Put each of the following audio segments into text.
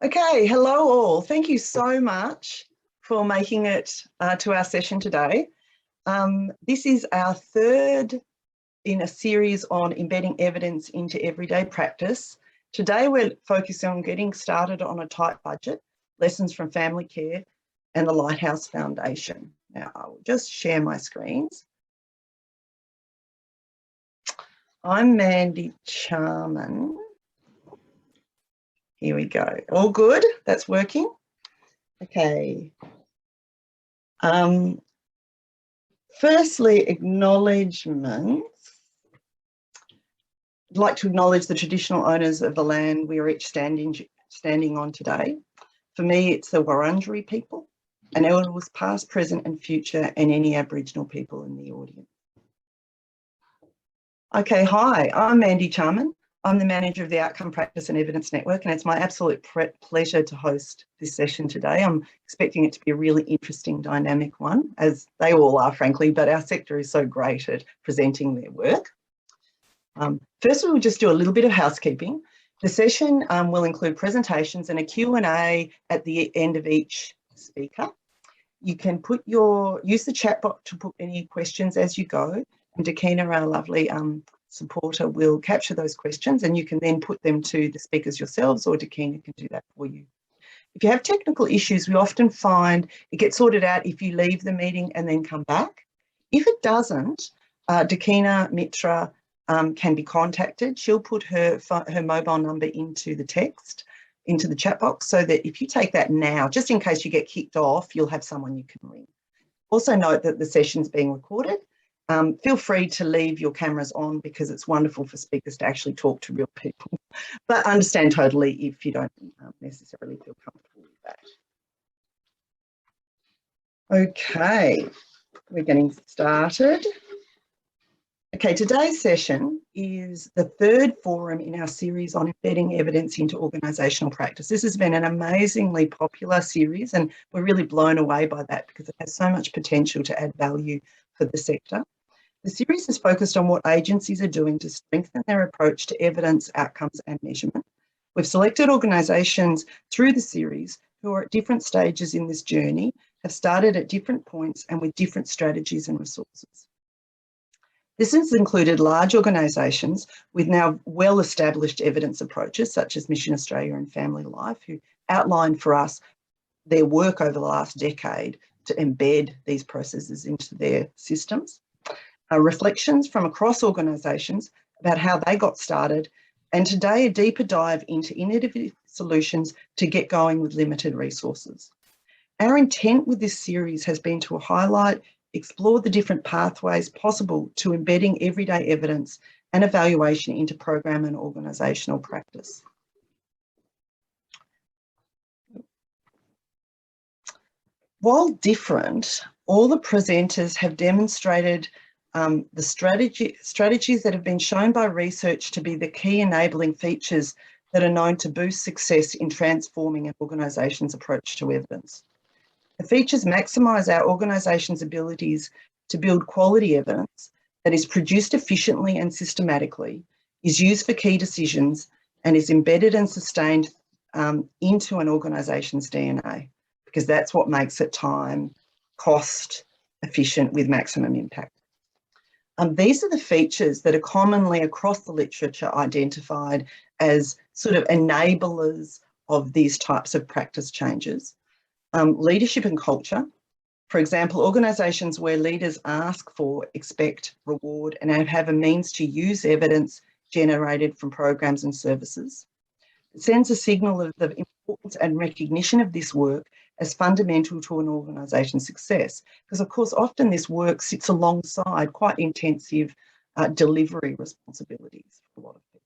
Okay, hello all. Thank you so much for making it to our session today. This is our third in a series on embedding evidence into everyday practice. Today we're focusing on getting started on a tight budget, lessons from family care and the Lighthouse Foundation. Now I will just share my screens. I'm Mandy Charman. Here we go. All good? That's working? Okay. Firstly, acknowledgements. I'd like to acknowledge the traditional owners of the land we are each standing on today. For me, it's the Wurundjeri people, and elders past, present and future, and any Aboriginal people in the audience. Okay, hi, I'm Mandy Charman. I'm the manager of the Outcome Practice and Evidence Network, and it's my absolute pleasure to host this session today. I'm expecting it to be a really interesting, dynamic one, as they all are, frankly, but our sector is so great at presenting their work. First, we'll just do a little bit of housekeeping. The session will include presentations and a Q&A at the end of each speaker. You can use the chat box to put any questions as you go, and Dakina, our lovely supporter, will capture those questions, and you can then put them to the speakers yourselves, or Dakina can do that for you. If you have technical issues, we often find it gets sorted out if you leave the meeting and then come back. If it doesn't, Dakina Mitra can be contacted. She'll put her mobile number into the text, into the chat box, so that if you take that now, just in case you get kicked off, you'll have someone you can ring. Also note that the session's being recorded. Feel free to leave your cameras on because it's wonderful for speakers to actually talk to real people, but understand totally if you don't necessarily feel comfortable with that. Okay, we're getting started. Okay, today's session is the third forum in our series on embedding evidence into organisational practice. This has been an amazingly popular series, and we're really blown away by that because it has so much potential to add value for the sector. The series is focused on what agencies are doing to strengthen their approach to evidence, outcomes and measurement. We've selected organisations through the series who are at different stages in this journey, have started at different points and with different strategies and resources. This has included large organisations with now well-established evidence approaches such as Mission Australia and Family Life, who outlined for us their work over the last decade to embed these processes into their systems. Reflections from across organisations about how they got started, and today a deeper dive into innovative solutions to get going with limited resources. Our intent with this series has been to highlight, explore the different pathways possible to embedding everyday evidence and evaluation into program and organisational practice. While different, all the presenters have demonstrated the strategies that have been shown by research to be the key enabling features that are known to boost success in transforming an organisation's approach to evidence. The features maximise our organisation's abilities to build quality evidence that is produced efficiently and systematically, is used for key decisions, and is embedded and sustained into an organisation's DNA, because that's what makes it time, cost efficient with maximum impact. These are the features that are commonly across the literature identified as sort of enablers of these types of practice changes. Leadership and culture. For example, organisations where leaders ask for, expect, reward, and have a means to use evidence generated from programs and services. It sends a signal of the importance and recognition of this work as fundamental to an organisation's success, because of course often this work sits alongside quite intensive delivery responsibilities for a lot of people.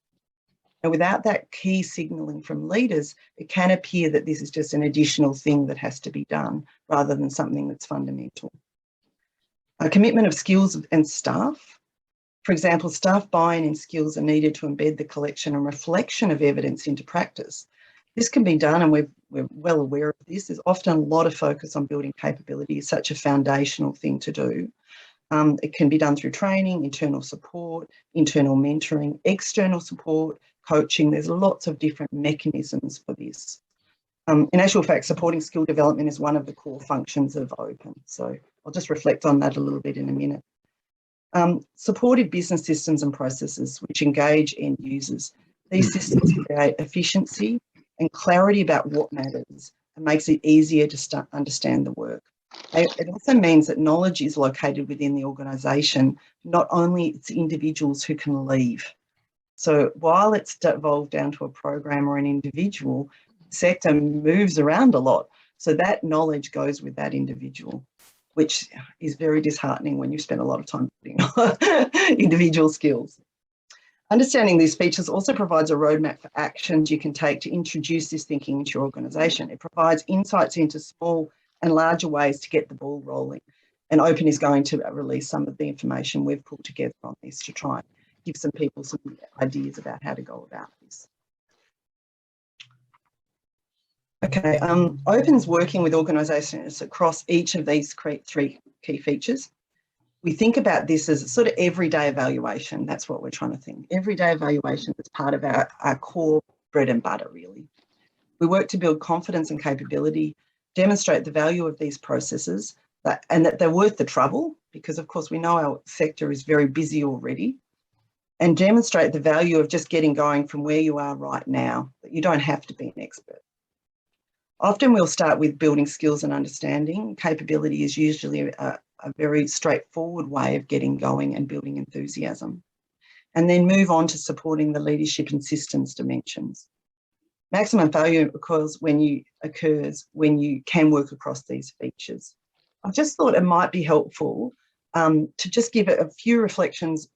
And without that key signalling from leaders, it can appear that this is just an additional thing that has to be done rather than something that's fundamental. A commitment of skills and staff. For example, staff buy-in and skills are needed to embed the collection and reflection of evidence into practice. This can be done, and we're well aware of this. There's often a lot of focus on building capability. It's such a foundational thing to do. It can be done through training, internal support, internal mentoring, external support, coaching. There's lots of different mechanisms for this. In actual fact, supporting skill development is one of the core functions of Open. So I'll just reflect on that a little bit in a minute. Supportive business systems and processes which engage end users. These systems create efficiency and clarity about what matters and makes it easier to understand the work. It also means that knowledge is located within the organisation, not only it's individuals who can leave. So while it's devolved down to a program or an individual, the sector moves around a lot. So that knowledge goes with that individual, which is very disheartening when you spend a lot of time building individual skills. Understanding these features also provides a roadmap for actions you can take to introduce this thinking into your organisation. It provides insights into small and larger ways to get the ball rolling. And Open is going to release some of the information we've pulled together on this to try and give some people some ideas about how to go about this. Okay, Open's working with organisations across each of these three key features. We think about this as sort of everyday evaluation. That's what we're trying to think. Everyday evaluation is part of our core bread and butter, really. We work to build confidence and capability, demonstrate the value of these processes, and that they're worth the trouble, because of course we know our sector is very busy already, and demonstrate the value of just getting going from where you are right now, that you don't have to be an expert. Often we'll start with building skills and understanding. Capability is usually a very straightforward way of getting going and building enthusiasm, and then move on to supporting the leadership and systems dimensions. Maximum value occurs when you can work across these features. I just thought it might be helpful to just give a few reflections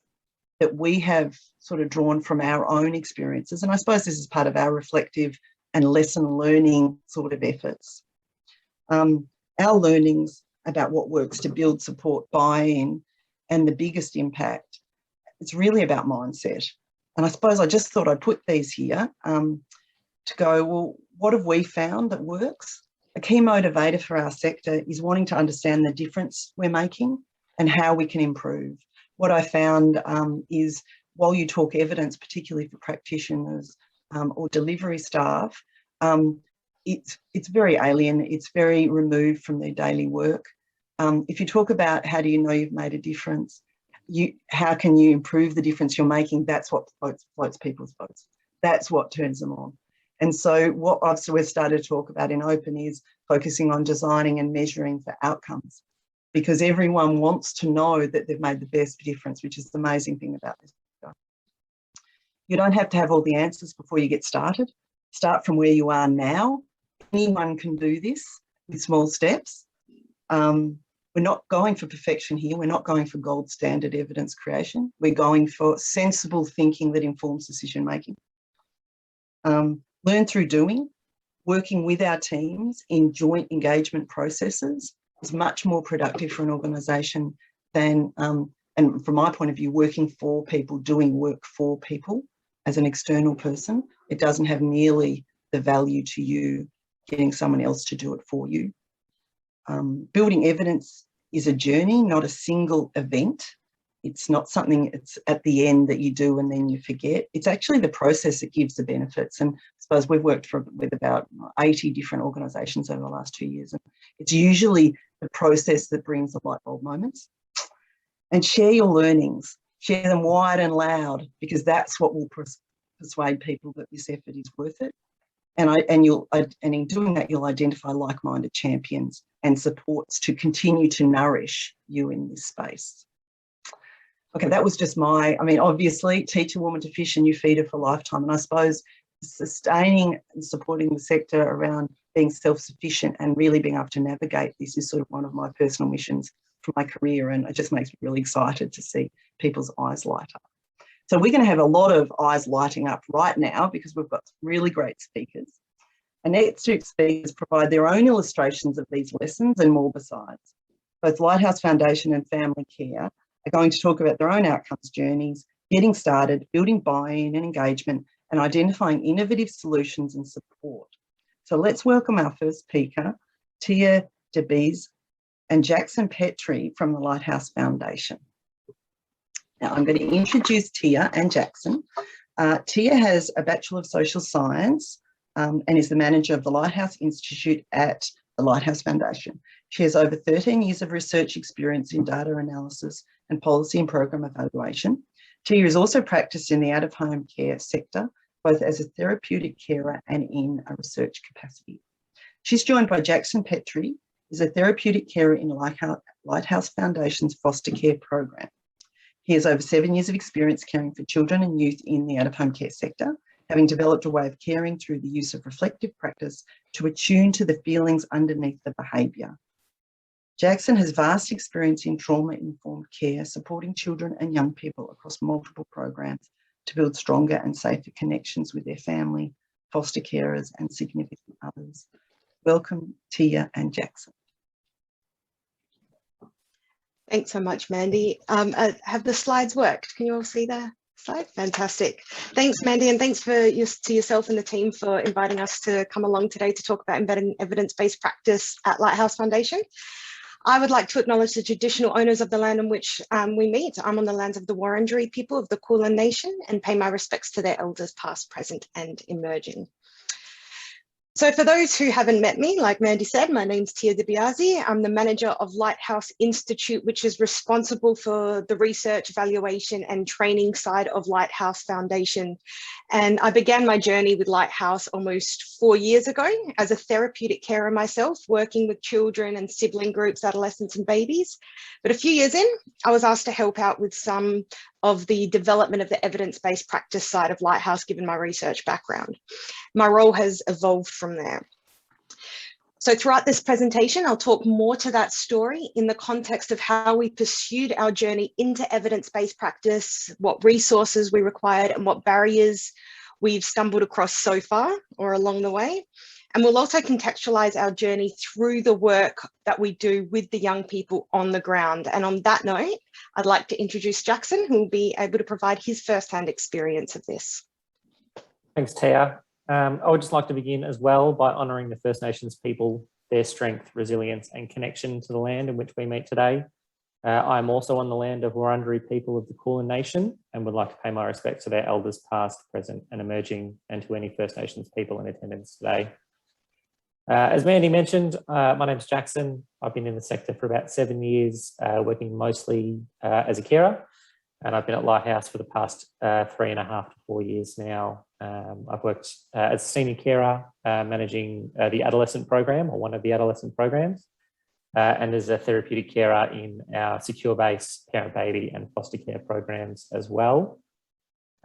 that we have sort of drawn from our own experiences. And I suppose this is part of our reflective and lesson learning sort of efforts. Our learnings about what works to build support buy-in and the biggest impact, it's really about mindset. And I suppose I just thought I'd put these here to go, well, what have we found that works? A key motivator for our sector is wanting to understand the difference we're making and how we can improve. What I found is while you talk evidence, particularly for practitioners or delivery staff, it's very alien, it's very removed from their daily work. If you talk about how do you know you've made a difference, how can you improve the difference you're making, that's what floats people's boats. That's what turns them on. And so what we've started to talk about in Open is focusing on designing and measuring for outcomes, because everyone wants to know that they've made the best difference, which is the amazing thing about this. You don't have to have all the answers before you get started. Start from where you are now. Anyone can do this with small steps. We're not going for perfection here. We're not going for gold standard evidence creation. We're going for sensible thinking that informs decision making. Learn through doing. Working with our teams in joint engagement processes is much more productive for an organisation than, and from my point of view, working for people, doing work for people as an external person. It doesn't have nearly the value to you getting someone else to do it for you. Building evidence is a journey, not a single event. It's not something it's at the end that you do and then you forget. It's actually the process that gives the benefits. And I suppose we've worked with about 80 different organisations over the last 2 years. And it's usually the process that brings the light bulb moments. And share your learnings. Share them wide and loud, because that's what will persuade people that this effort is worth it. And in doing that, you'll identify like-minded champions and supports to continue to nourish you in this space. Okay, that was just obviously, teach a woman to fish and you feed her for a lifetime. And I suppose sustaining and supporting the sector around being self-sufficient and really being able to navigate this is sort of one of my personal missions for my career. And it just makes me really excited to see people's eyes light up. So we're going to have a lot of eyes lighting up right now because we've got really great speakers. And next two speakers provide their own illustrations of these lessons and more besides. Both Lighthouse Foundation and Family Care are going to talk about their own outcomes journeys, getting started, building buy-in and engagement, and identifying innovative solutions and support. So let's welcome our first speaker, Tia DeBees and Jackson Petrie from the Lighthouse Foundation. Now I'm going to introduce Tia and Jackson. Tia has a Bachelor of Social Science and is the manager of the Lighthouse Institute at the Lighthouse Foundation. She has over 13 years of research experience in data analysis and policy and program evaluation. Tia has also practiced in the out-of-home care sector, both as a therapeutic carer and in a research capacity. She's joined by Jackson Petrie, who's a therapeutic carer in Lighthouse Foundation's foster care program. He has over 7 years of experience caring for children and youth in the out-of-home care sector, having developed a way of caring through the use of reflective practice to attune to the feelings underneath the behaviour. Jackson has vast experience in trauma-informed care, supporting children and young people across multiple programs to build stronger and safer connections with their family, foster carers and significant others. Welcome, Tia and Jackson. Thanks so much, Mandy. Have the slides worked? Can you all see the slide? Fantastic. Thanks, Mandy, and thanks to yourself and the team for inviting us to come along today to talk about embedding evidence-based practice at Lighthouse Foundation. I would like to acknowledge the traditional owners of the land on which we meet. I'm on the lands of the Wurundjeri people of the Kulin Nation and pay my respects to their elders past, present and emerging. So for those who haven't met me, like Mandy said, my name's Tia Biasi. I'm the manager of Lighthouse Institute, which is responsible for the research, evaluation and training side of Lighthouse Foundation. And I began my journey with Lighthouse almost 4 years ago as a therapeutic carer myself, working with children and sibling groups, adolescents and babies. But a few years in, I was asked to help out with some of the development of the evidence-based practice side of Lighthouse, given my research background. My role has evolved from there. So throughout this presentation, I'll talk more to that story in the context of how we pursued our journey into evidence-based practice, what resources we required and what barriers we've stumbled across so far or along the way. And we'll also contextualize our journey through the work that we do with the young people on the ground. And on that note, I'd like to introduce Jackson, who will be able to provide his firsthand experience of this. Thanks, Tia. I would just like to begin as well by honouring the First Nations people, their strength, resilience and connection to the land in which we meet today. I'm also on the land of Wurundjeri people of the Kulin Nation and would like to pay my respects to their elders past, present and emerging, and to any First Nations people in attendance today. As Mandy mentioned, my name's Jackson. I've been in the sector for about 7 years, working mostly as a carer, and I've been at Lighthouse for the past 3.5 to 4 years now. I've worked as a senior carer, managing the adolescent program, or one of the adolescent programs, and as a therapeutic carer in our secure base, parent baby and foster care programs as well.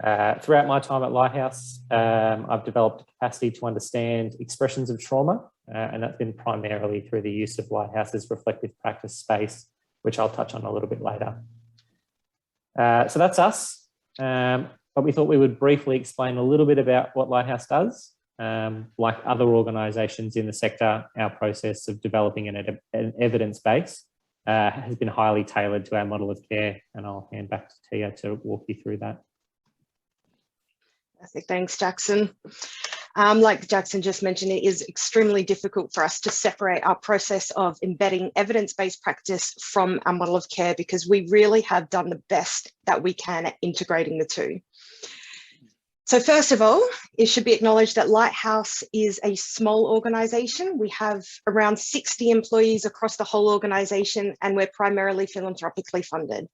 Throughout my time at Lighthouse, I've developed a capacity to understand expressions of trauma, and that's been primarily through the use of Lighthouse's reflective practice space, which I'll touch on a little bit later. So that's us, but we thought we would briefly explain a little bit about what Lighthouse does. Like other organisations in the sector, our process of developing an evidence base has been highly tailored to our model of care, and I'll hand back to Tia to walk you through that. Thanks, Jackson. Like Jackson just mentioned, it is extremely difficult for us to separate our process of embedding evidence-based practice from our model of care, because we really have done the best that we can at integrating the two. So first of all, it should be acknowledged that Lighthouse is a small organisation. We have around 60 employees across the whole organisation, and we're primarily philanthropically funded.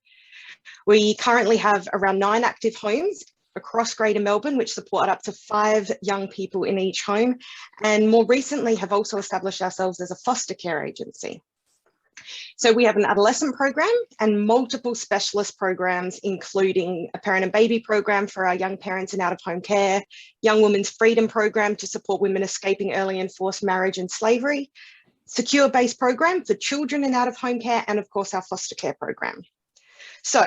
We currently have around 9 active homes across Greater Melbourne, which support up to 5 young people in each home, and more recently have also established ourselves as a foster care agency. So we have an adolescent program and multiple specialist programs, including a parent and baby program for our young parents in out-of-home care, young women's freedom program to support women escaping early and forced marriage and slavery, secure base program for children in out-of-home care, and of course our foster care program. So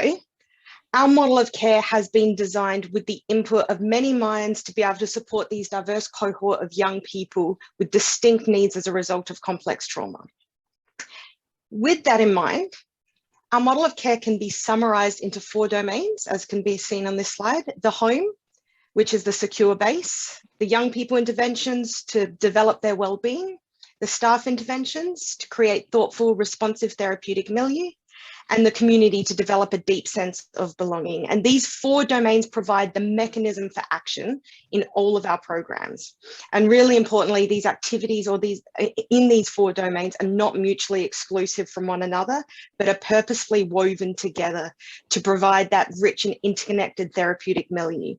our model of care has been designed with the input of many minds to be able to support these diverse cohort of young people with distinct needs as a result of complex trauma. With that in mind, our model of care can be summarised into 4 domains, as can be seen on this slide: the home, which is the secure base, the young people interventions to develop their well-being, the staff interventions to create thoughtful, responsive therapeutic milieu, and the community to develop a deep sense of belonging. And these 4 domains provide the mechanism for action in all of our programs. And really importantly, these activities in these 4 domains are not mutually exclusive from one another, but are purposefully woven together to provide that rich and interconnected therapeutic milieu.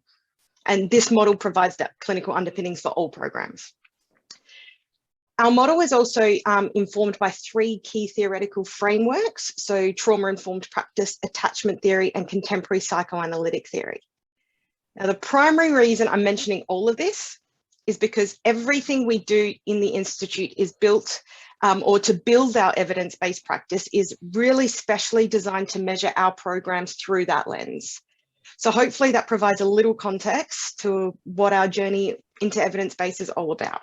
And this model provides that clinical underpinnings for all programs. Our model is also informed by 3 key theoretical frameworks, so trauma-informed practice, attachment theory, and contemporary psychoanalytic theory. Now, the primary reason I'm mentioning all of this is because everything we do in the Institute is built, or to build our evidence-based practice, is really specially designed to measure our programs through that lens. So hopefully that provides a little context to what our journey into evidence-based is all about.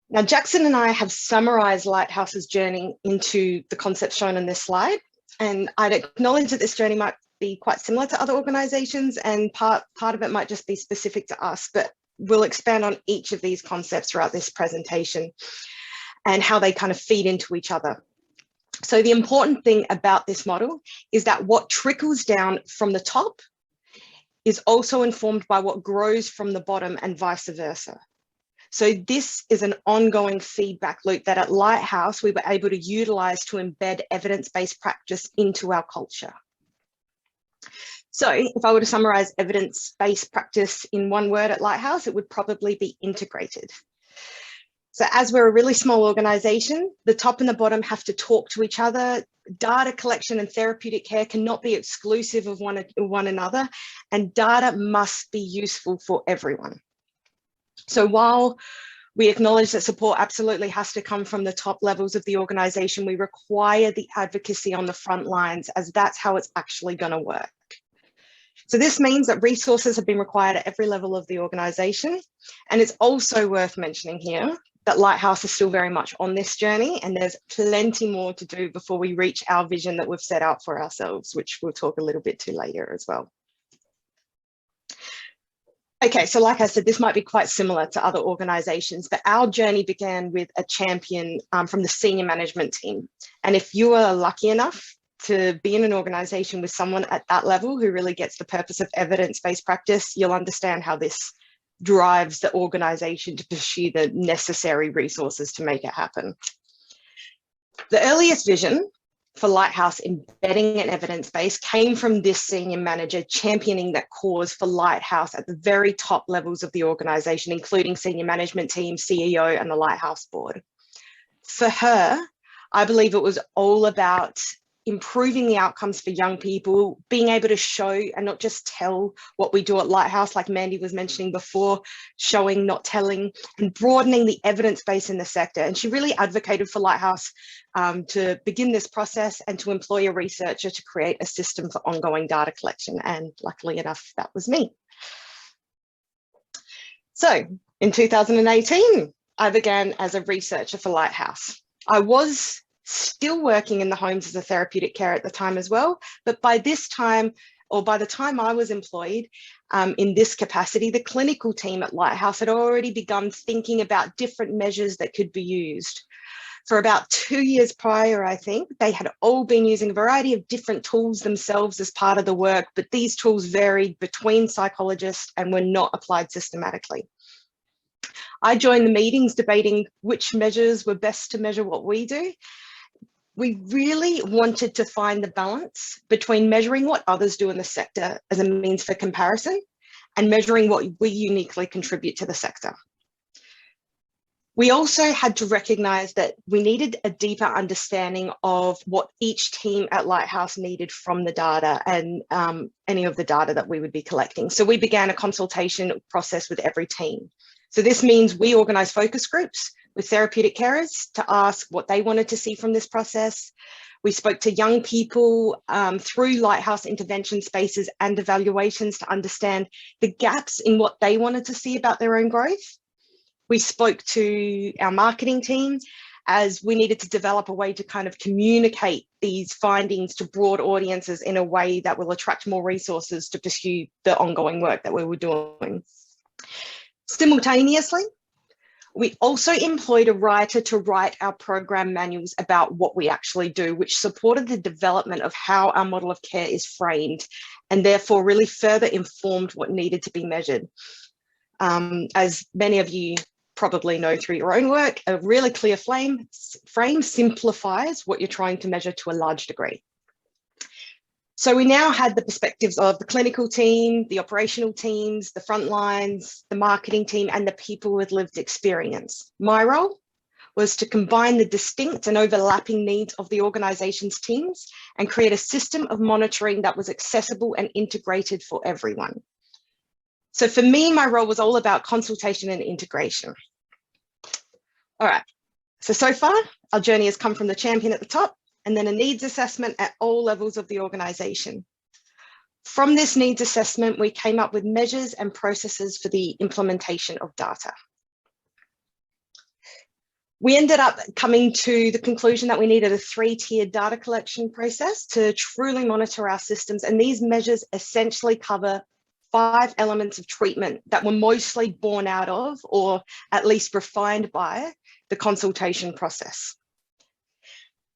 Now, Jackson and I have summarised Lighthouse's journey into the concepts shown on this slide, and I'd acknowledge that this journey might be quite similar to other organisations, and part of it might just be specific to us, but we'll expand on each of these concepts throughout this presentation and how they kind of feed into each other. So the important thing about this model is that what trickles down from the top is also informed by what grows from the bottom and vice versa. So this is an ongoing feedback loop that at Lighthouse we were able to utilise to embed evidence-based practice into our culture. So if I were to summarise evidence-based practice in one word at Lighthouse, it would probably be integrated. So as we're a really small organisation, the top and the bottom have to talk to each other. Data collection and therapeutic care cannot be exclusive of one another, and data must be useful for everyone. So while we acknowledge that support absolutely has to come from the top levels of the organisation, we require the advocacy on the front lines, as that's how it's actually going to work. So this means that resources have been required at every level of the organisation. And it's also worth mentioning here that Lighthouse is still very much on this journey, and there's plenty more to do before we reach our vision that we've set out for ourselves, which we'll talk a little bit to later as well. Okay, so like I said, this might be quite similar to other organisations, but our journey began with a champion from the senior management team. And if you are lucky enough to be in an organisation with someone at that level who really gets the purpose of evidence-based practice, you'll understand how this drives the organisation to pursue the necessary resources to make it happen. The earliest vision for Lighthouse embedding an evidence base came from this senior manager championing that cause for Lighthouse at the very top levels of the organisation, including senior management team, CEO, and the Lighthouse board. For her, I believe it was all about improving the outcomes for young people, being able to show and not just tell what we do at Lighthouse, like Mandy was mentioning before, showing, not telling, and broadening the evidence base in the sector. And she really advocated for Lighthouse to begin this process and to employ a researcher to create a system for ongoing data collection. And luckily enough, that was me. So in 2018, I began as a researcher for Lighthouse. I was still working in the homes as a therapeutic care at the time as well, but by this time, or by the time I was employed in this capacity, the clinical team at Lighthouse had already begun thinking about different measures that could be used. For about 2 years prior, I think, they had all been using a variety of different tools themselves as part of the work, but these tools varied between psychologists and were not applied systematically. I joined the meetings debating which measures were best to measure what we do. We really wanted to find the balance between measuring what others do in the sector as a means for comparison and measuring what we uniquely contribute to the sector. We also had to recognise that we needed a deeper understanding of what each team at Lighthouse needed from the data and any of the data that we would be collecting. So we began a consultation process with every team. So this means we organised focus groups with therapeutic carers to ask what they wanted to see from this process. We spoke to young people through Lighthouse intervention spaces and evaluations to understand the gaps in what they wanted to see about their own growth. We spoke to our marketing team as we needed to develop a way to kind of communicate these findings to broad audiences in a way that will attract more resources to pursue the ongoing work that we were doing. Simultaneously, We also employed a writer to write our program manuals about what we actually do, which supported the development of how our model of care is framed and therefore really further informed what needed to be measured. As many of you probably know through your own work, a really clear frame simplifies what you're trying to measure to a large degree. So we now had the perspectives of the clinical team, the operational teams, the front lines, the marketing team, and the people with lived experience. My role was to combine the distinct and overlapping needs of the organisation's teams and create a system of monitoring that was accessible and integrated for everyone. So for me, my role was all about consultation and integration. All right, so far, our journey has come from the champion at the top and then a needs assessment at all levels of the organisation. From this needs assessment, we came up with measures and processes for the implementation of data. We ended up coming to the conclusion that we needed a 3-tiered data collection process to truly monitor our systems, and these measures essentially cover 5 elements of treatment that were mostly born out of, or at least refined by, the consultation process.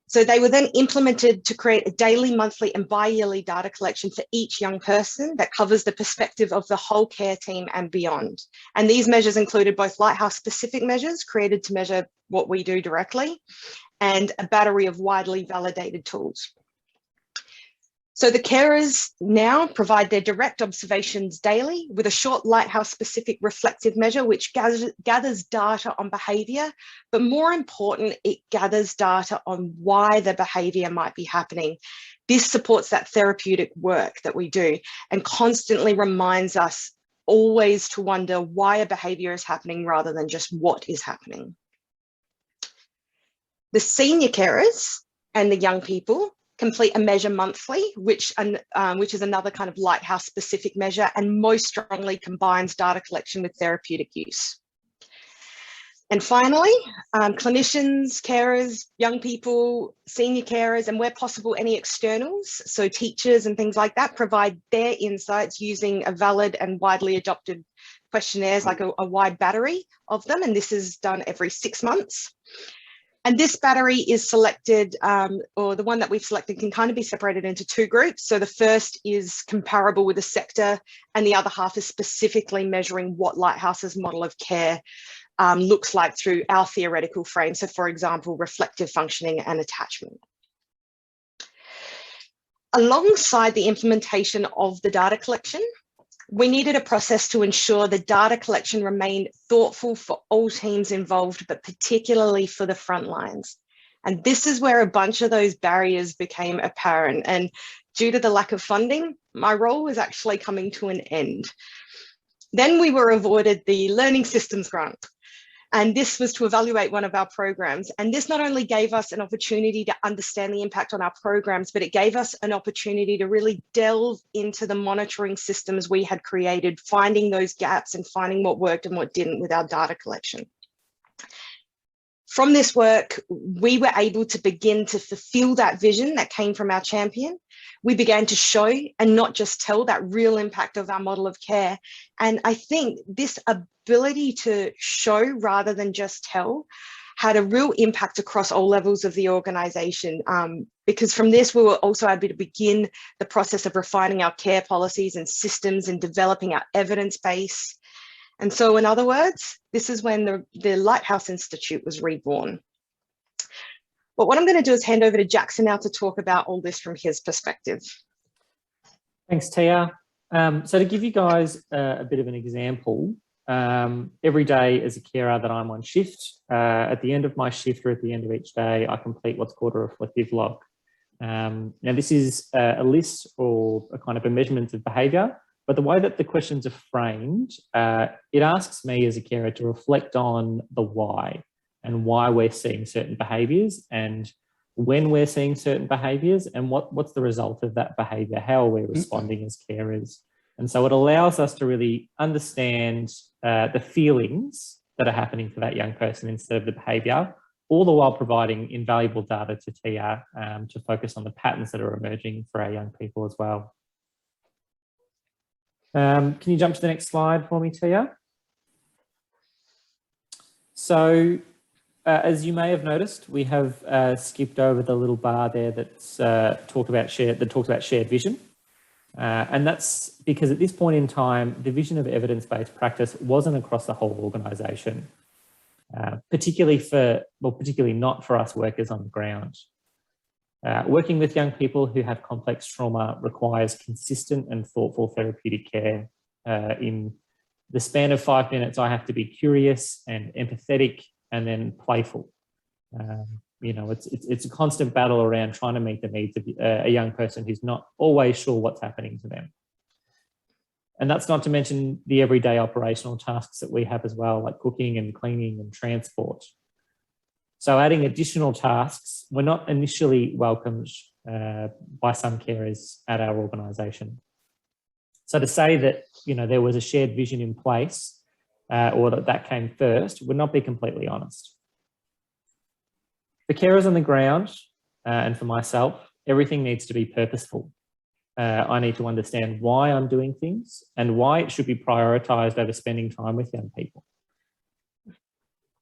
So they were then implemented to create a daily, monthly and bi-yearly data collection for each young person that covers the perspective of the whole care team and beyond. And these measures included both Lighthouse specific measures created to measure what we do directly and a battery of widely validated tools. So the carers now provide their direct observations daily with a short Lighthouse specific reflective measure, which gathers data on behaviour, but more important, it gathers data on why the behaviour might be happening. This supports that therapeutic work that we do and constantly reminds us always to wonder why a behaviour is happening rather than just what is happening. The senior carers and the young people complete a measure monthly, which is another kind of Lighthouse specific measure and most strongly combines data collection with therapeutic use. And finally, clinicians, carers, young people, senior carers, and where possible, any externals, so teachers and things like that, provide their insights using a valid and widely adopted questionnaires, like a wide battery of them, and this is done every 6 months. And this battery is selected, or the one that we've selected can kind of be separated into 2 groups. So the first is comparable with a sector, and the other half is specifically measuring what Lighthouse's model of care looks like through our theoretical frame. So for example, reflective functioning and attachment. Alongside the implementation of the data collection, we needed a process to ensure the data collection remained thoughtful for all teams involved, but particularly for the front lines. And this is where a bunch of those barriers became apparent. And due to the lack of funding, my role was actually coming to an end. Then we were awarded the Learning Systems Grant. And this was to evaluate one of our programs. And this not only gave us an opportunity to understand the impact on our programs, but it gave us an opportunity to really delve into the monitoring systems we had created, finding those gaps and finding what worked and what didn't with our data collection. From this work, we were able to begin to fulfill that vision that came from our champion. We began to show and not just tell that real impact of our model of care. And I think this ability to show rather than just tell had a real impact across all levels of the organisation, because from this we were also able to begin the process of refining our care policies and systems and developing our evidence base. And so in other words, this is when the Lighthouse Institute was reborn. But what I'm going to do is hand over to Jackson now to talk about all this from his perspective. Thanks, Tia. So to give you guys a bit of an example, every day as a carer that I'm on shift, at the end of my shift or at the end of each day, I complete what's called a reflective log. Now this is a list or a kind of a measurement of behaviour, but the way that the questions are framed, it asks me as a carer to reflect on the why and why we're seeing certain behaviours and when we're seeing certain behaviours and what's the result of that behaviour, how are we responding as carers. And so it allows us to really understand the feelings that are happening for that young person instead of the behaviour, all the while providing invaluable data to Tia to focus on the patterns that are emerging for our young people as well. Can you jump to the next slide for me, Tia? So as you may have noticed, we have skipped over the little bar there that's talked about shared vision. And that's because at this point in time, the vision of evidence-based practice wasn't across the whole organisation, particularly not for us workers on the ground. Working with young people who have complex trauma requires consistent and thoughtful therapeutic care. In the span of 5 minutes, I have to be curious and empathetic and then playful. You know, it's a constant battle around trying to meet the needs of a young person who's not always sure what's happening to them. And that's not to mention the everyday operational tasks that we have as well, like cooking and cleaning and transport. So adding additional tasks were not initially welcomed by some carers at our organisation. So to say that, you know, there was a shared vision in place or that came first would not be completely honest. For carers on the ground and for myself, everything needs to be purposeful. I need to understand why I'm doing things and why it should be prioritised over spending time with young people.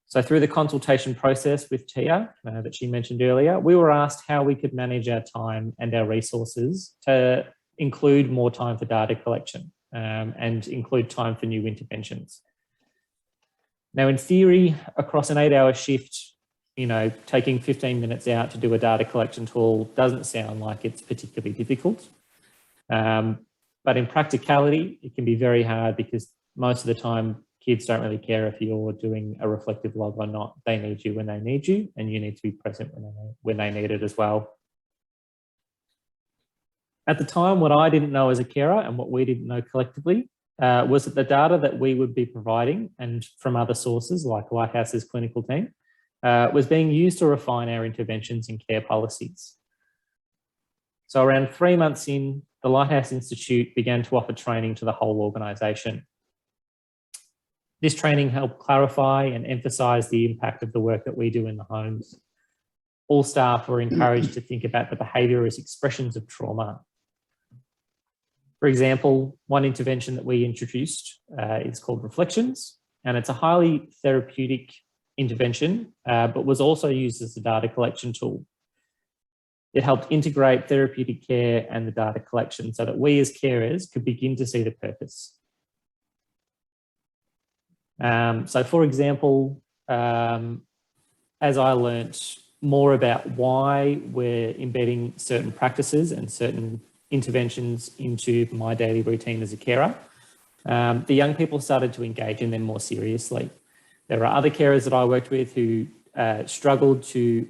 So through the consultation process with Tia that she mentioned earlier, we were asked how we could manage our time and our resources to include more time for data collection and include time for new interventions. Now, in theory, across an 8-hour shift, you know, taking 15 minutes out to do a data collection tool doesn't sound like it's particularly difficult. But in practicality, it can be very hard because most of the time, kids don't really care if you're doing a reflective log or not. They need you when they need you, and you need to be present when they need it as well. At the time, what I didn't know as a carer and what we didn't know collectively was that the data that we would be providing and from other sources like Lighthouse's clinical team was being used to refine our interventions and care policies. So around 3 months in, the Lighthouse Institute began to offer training to the whole organisation. This training helped clarify and emphasise the impact of the work that we do in the homes. All staff were encouraged to think about the behaviour as expressions of trauma. For example, one intervention that we introduced is called Reflections, and it's a highly therapeutic intervention, but was also used as a data collection tool. It helped integrate therapeutic care and the data collection so that we as carers could begin to see the purpose. So for example, as I learnt more about why we're embedding certain practices and certain interventions into my daily routine as a carer, the young people started to engage in them more seriously. There are other carers that I worked with who struggled to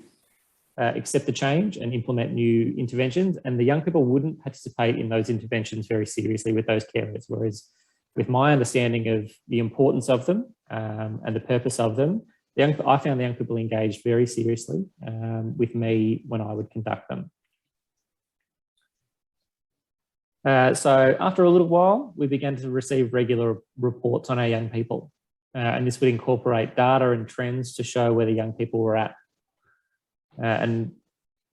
accept the change and implement new interventions, and the young people wouldn't participate in those interventions very seriously with those carers, whereas with my understanding of the importance of them and the purpose of them, I found the young people engaged very seriously with me when I would conduct them. So after a little while, we began to receive regular reports on our young people, and this would incorporate data and trends to show where the young people were at. And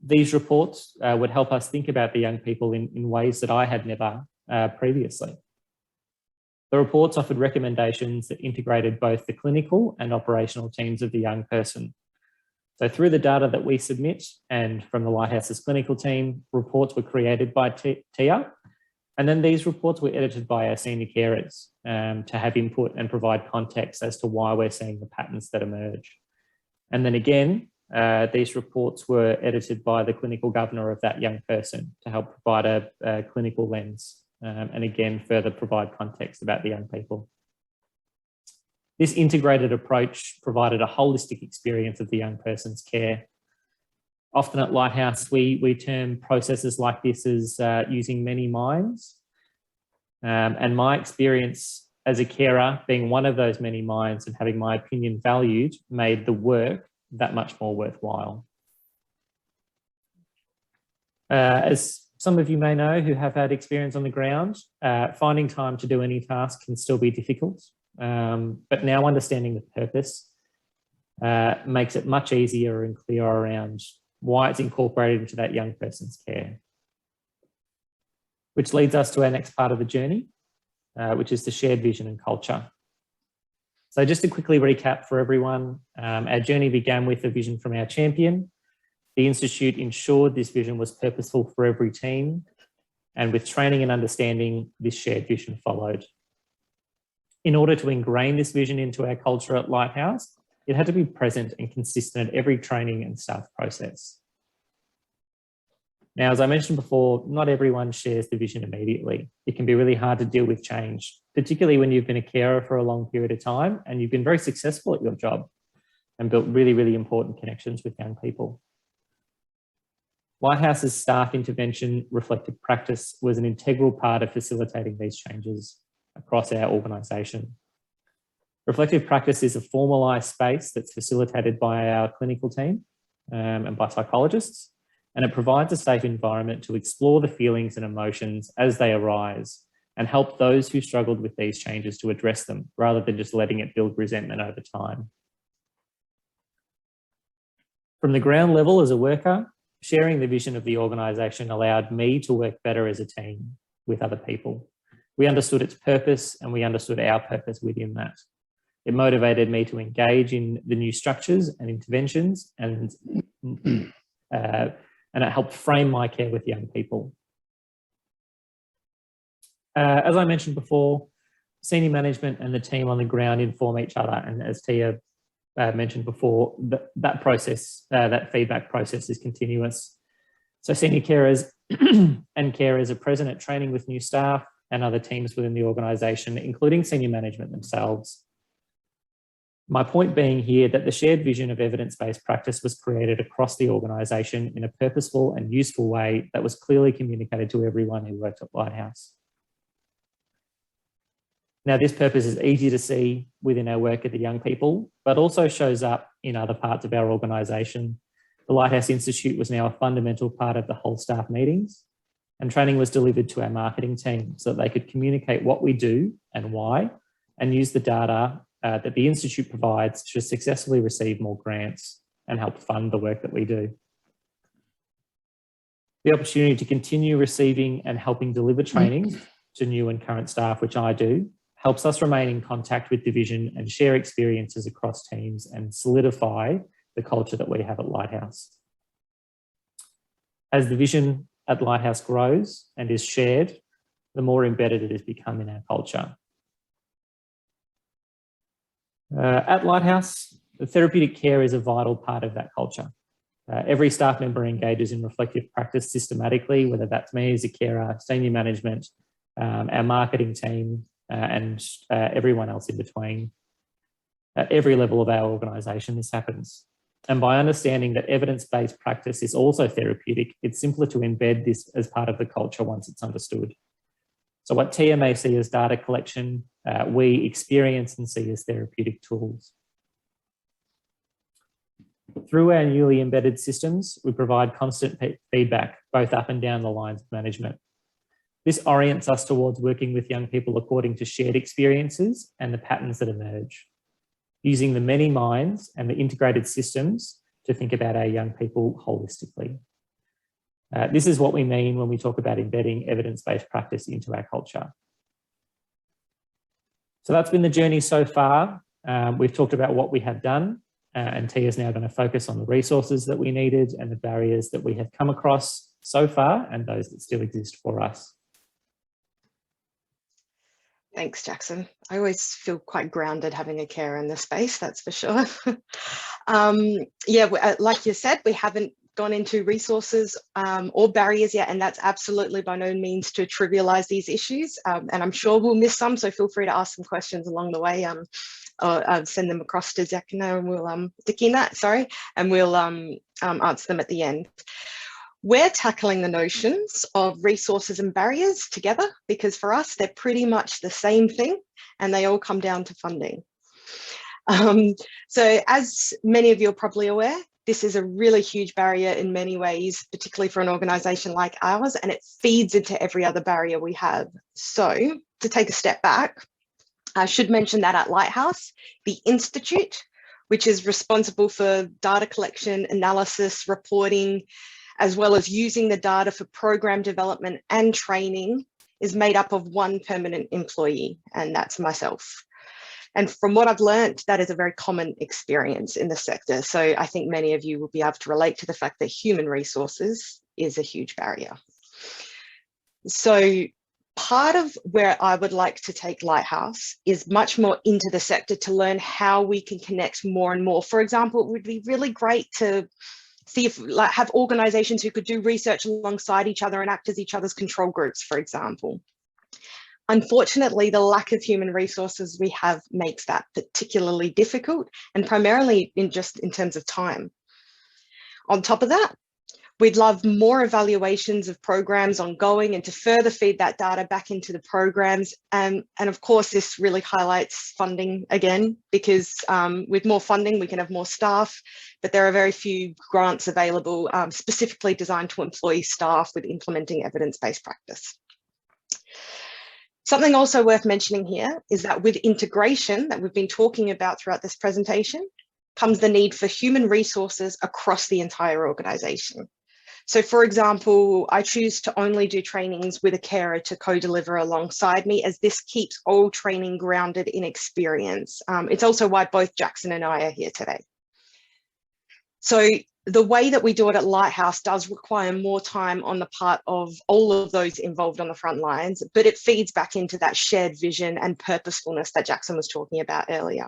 these reports would help us think about the young people in ways that I had never previously. The reports offered recommendations that integrated both the clinical and operational teams of the young person. So through the data that we submit and from the Lighthouse's clinical team, reports were created by Tia, and then these reports were edited by our senior carers to have input and provide context as to why we're seeing the patterns that emerge. And then again, these reports were edited by the clinical governor of that young person to help provide a clinical lens and again, further provide context about the young people. This integrated approach provided a holistic experience of the young person's care. Often at Lighthouse, we term processes like this as using many minds. And my experience as a carer, being one of those many minds and having my opinion valued, made the work that much more worthwhile. As some of you may know who have had experience on the ground, finding time to do any task can still be difficult, but now understanding the purpose makes it much easier and clearer around why it's incorporated into that young person's care. Which leads us to our next part of the journey, which is the shared vision and culture. So just to quickly recap for everyone, our journey began with a vision from our champion. The Institute ensured this vision was purposeful for every team, and with training and understanding, this shared vision followed. In order to ingrain this vision into our culture at Lighthouse, it had to be present and consistent at every training and staff process. Now, as I mentioned before, not everyone shares the vision immediately. It can be really hard to deal with change, particularly when you've been a carer for a long period of time and you've been very successful at your job and built really, really important connections with young people. Lighthouse's staff intervention reflective practice was an integral part of facilitating these changes across our organisation. Reflective practice is a formalised space that's facilitated by our clinical team and by psychologists, and it provides a safe environment to explore the feelings and emotions as they arise and help those who struggled with these changes to address them rather than just letting it build resentment over time. From the ground level as a worker, sharing the vision of the organisation allowed me to work better as a team with other people. We understood its purpose and we understood our purpose within that. It motivated me to engage in the new structures and interventions, and it helped frame my care with young people. As I mentioned before, senior management and the team on the ground inform each other, and as Tia mentioned before, that process, that feedback process is continuous. So senior carers and carers are present at training with new staff and other teams within the organisation, including senior management themselves. My point being here that the shared vision of evidence-based practice was created across the organisation in a purposeful and useful way that was clearly communicated to everyone who worked at Lighthouse. Now, this purpose is easy to see within our work at the young people, but also shows up in other parts of our organisation. The Lighthouse Institute was now a fundamental part of the whole staff meetings, and training was delivered to our marketing team so that they could communicate what we do and why, and use the data that the Institute provides to successfully receive more grants and help fund the work that we do. The opportunity to continue receiving and helping deliver training to new and current staff, which I do, helps us remain in contact with the vision and share experiences across teams and solidify the culture that we have at Lighthouse. As the vision at Lighthouse grows and is shared, the more embedded it has become in our culture. At Lighthouse, the therapeutic care is a vital part of that culture. Every staff member engages in reflective practice systematically, whether that's me as a carer, senior management, our marketing team, and everyone else in between. At every level of our organisation, this happens. And by understanding that evidence-based practice is also therapeutic, it's simpler to embed this as part of the culture once it's understood. So what Tia may see as data collection, we experience and see as therapeutic tools. Through our newly embedded systems, we provide constant feedback, both up and down the lines of management. This orients us towards working with young people according to shared experiences and the patterns that emerge, using the many minds and the integrated systems to think about our young people holistically. This is what we mean when we talk about embedding evidence-based practice into our culture. So that's been the journey so far. We've talked about what we have done, and Tia is now going to focus on the resources that we needed and the barriers that we have come across so far and those that still exist for us. Thanks, Jackson. I always feel quite grounded having a carer in this space, that's for sure. Yeah, like you said, we haven't gone into resources or barriers yet, and that's absolutely by no means to trivialize these issues. And I'm sure we'll miss some, so feel free to ask some questions along the way. Or send them across to Zakina and we'll and we'll answer them at the end. We're tackling the notions of resources and barriers together because for us, they're pretty much the same thing and they all come down to funding. So as many of you are probably aware, this is a really huge barrier in many ways, particularly for an organisation like ours, and it feeds into every other barrier we have. So to take a step back, I should mention that at Lighthouse, the Institute, which is responsible for data collection, analysis, reporting, as well as using the data for program development and training, is made up of one permanent employee, and that's myself. And from what I've learned, that is a very common experience in the sector. So I think many of you will be able to relate to the fact that human resources is a huge barrier. So part of where I would like to take Lighthouse is much more into the sector to learn how we can connect more and more. For example, it would be really great to see if have organizations who could do research alongside each other and act as each other's control groups, for example. Unfortunately, the lack of human resources we have makes that particularly difficult, and primarily in terms of time. On top of that, we'd love more evaluations of programs ongoing and to further feed that data back into the programs. And of course, this really highlights funding again, because with more funding, we can have more staff, but there are very few grants available specifically designed to employ staff with implementing evidence-based practice. Something also worth mentioning here is that with integration that we've been talking about throughout this presentation comes the need for human resources across the entire organisation. So for example, I choose to only do trainings with a carer to co-deliver alongside me, as this keeps all training grounded in experience. It's also why both Jackson and I are here today. So the way that we do it at Lighthouse does require more time on the part of all of those involved on the front lines, but it feeds back into that shared vision and purposefulness that Jackson was talking about earlier.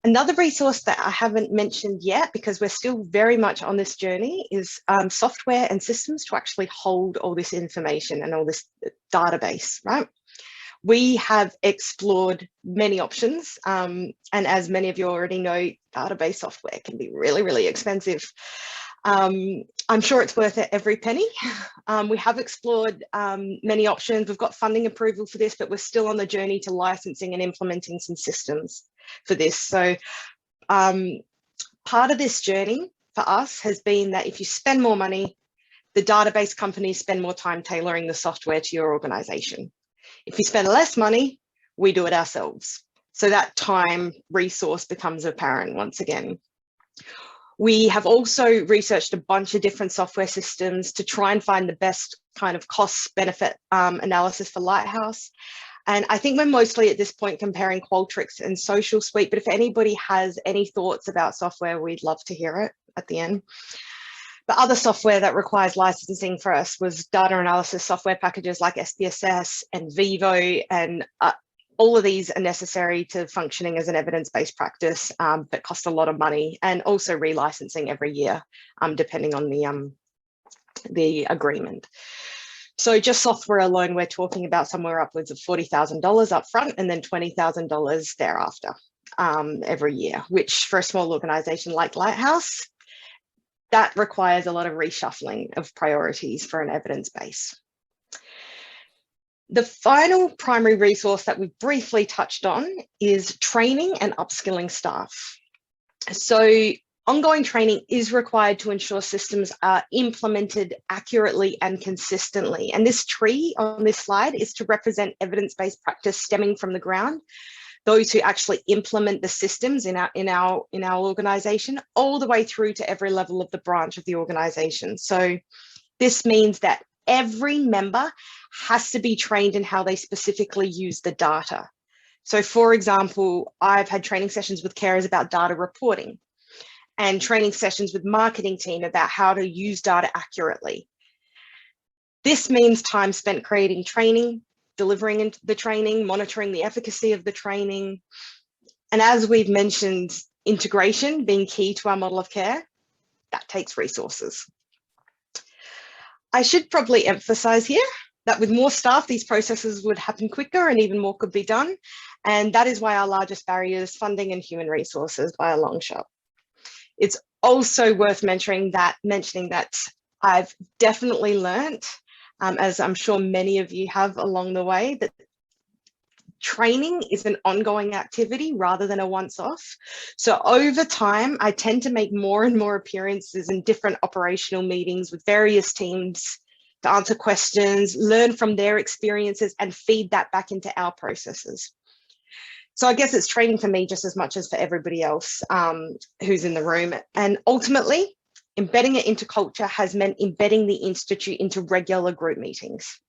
Another resource that I haven't mentioned yet, because we're still very much on this journey, is software and systems to actually hold all this information and all this database, right? We have explored many options, and as many of you already know, database software can be really, really expensive. I'm sure it's worth it every penny. We have explored many options. We've got funding approval for this, but we're still on the journey to licensing and implementing some systems for this. So part of this journey for us has been that if you spend more money, the database companies spend more time tailoring the software to your organization. If you spend less money, we do it ourselves. So that time resource becomes apparent once again. We have also researched a bunch of different software systems to try and find the best kind of cost-benefit analysis for Lighthouse. And I think we're mostly at this point comparing Qualtrics and Social Suite, but if anybody has any thoughts about software, we'd love to hear it at the end. But other software that requires licensing for us was data analysis software packages like SPSS and Vivo, and all of these are necessary to functioning as an evidence-based practice, but cost a lot of money, and also relicensing every year, depending on the agreement. So just software alone, we're talking about somewhere upwards of $40,000 up front and then $20,000 thereafter every year, which for a small organisation like Lighthouse, that requires a lot of reshuffling of priorities for an evidence base. The final primary resource that we briefly touched on is training and upskilling staff. So ongoing training is required to ensure systems are implemented accurately and consistently. And this tree on this slide is to represent evidence-based practice stemming from the ground, those who actually implement the systems in our organisation, all the way through to every level of the branch of the organisation. So this means that every member has to be trained in how they specifically use the data. So for example, I've had training sessions with carers about data reporting, and training sessions with marketing team about how to use data accurately. This means time spent creating training, delivering the training, monitoring the efficacy of the training. And as we've mentioned, integration being key to our model of care, that takes resources. I should probably emphasize here that with more staff, these processes would happen quicker and even more could be done. And that is why our largest barrier is funding and human resources by a long shot. It's also worth mentioning that I've definitely learnt, as I'm sure many of you have along the way, that training is an ongoing activity rather than a once-off. So over time, I tend to make more and more appearances in different operational meetings with various teams to answer questions, learn from their experiences, and feed that back into our processes. So I guess it's training for me just as much as for everybody else who's in the room. And ultimately, embedding it into culture has meant embedding the Institute into regular group meetings.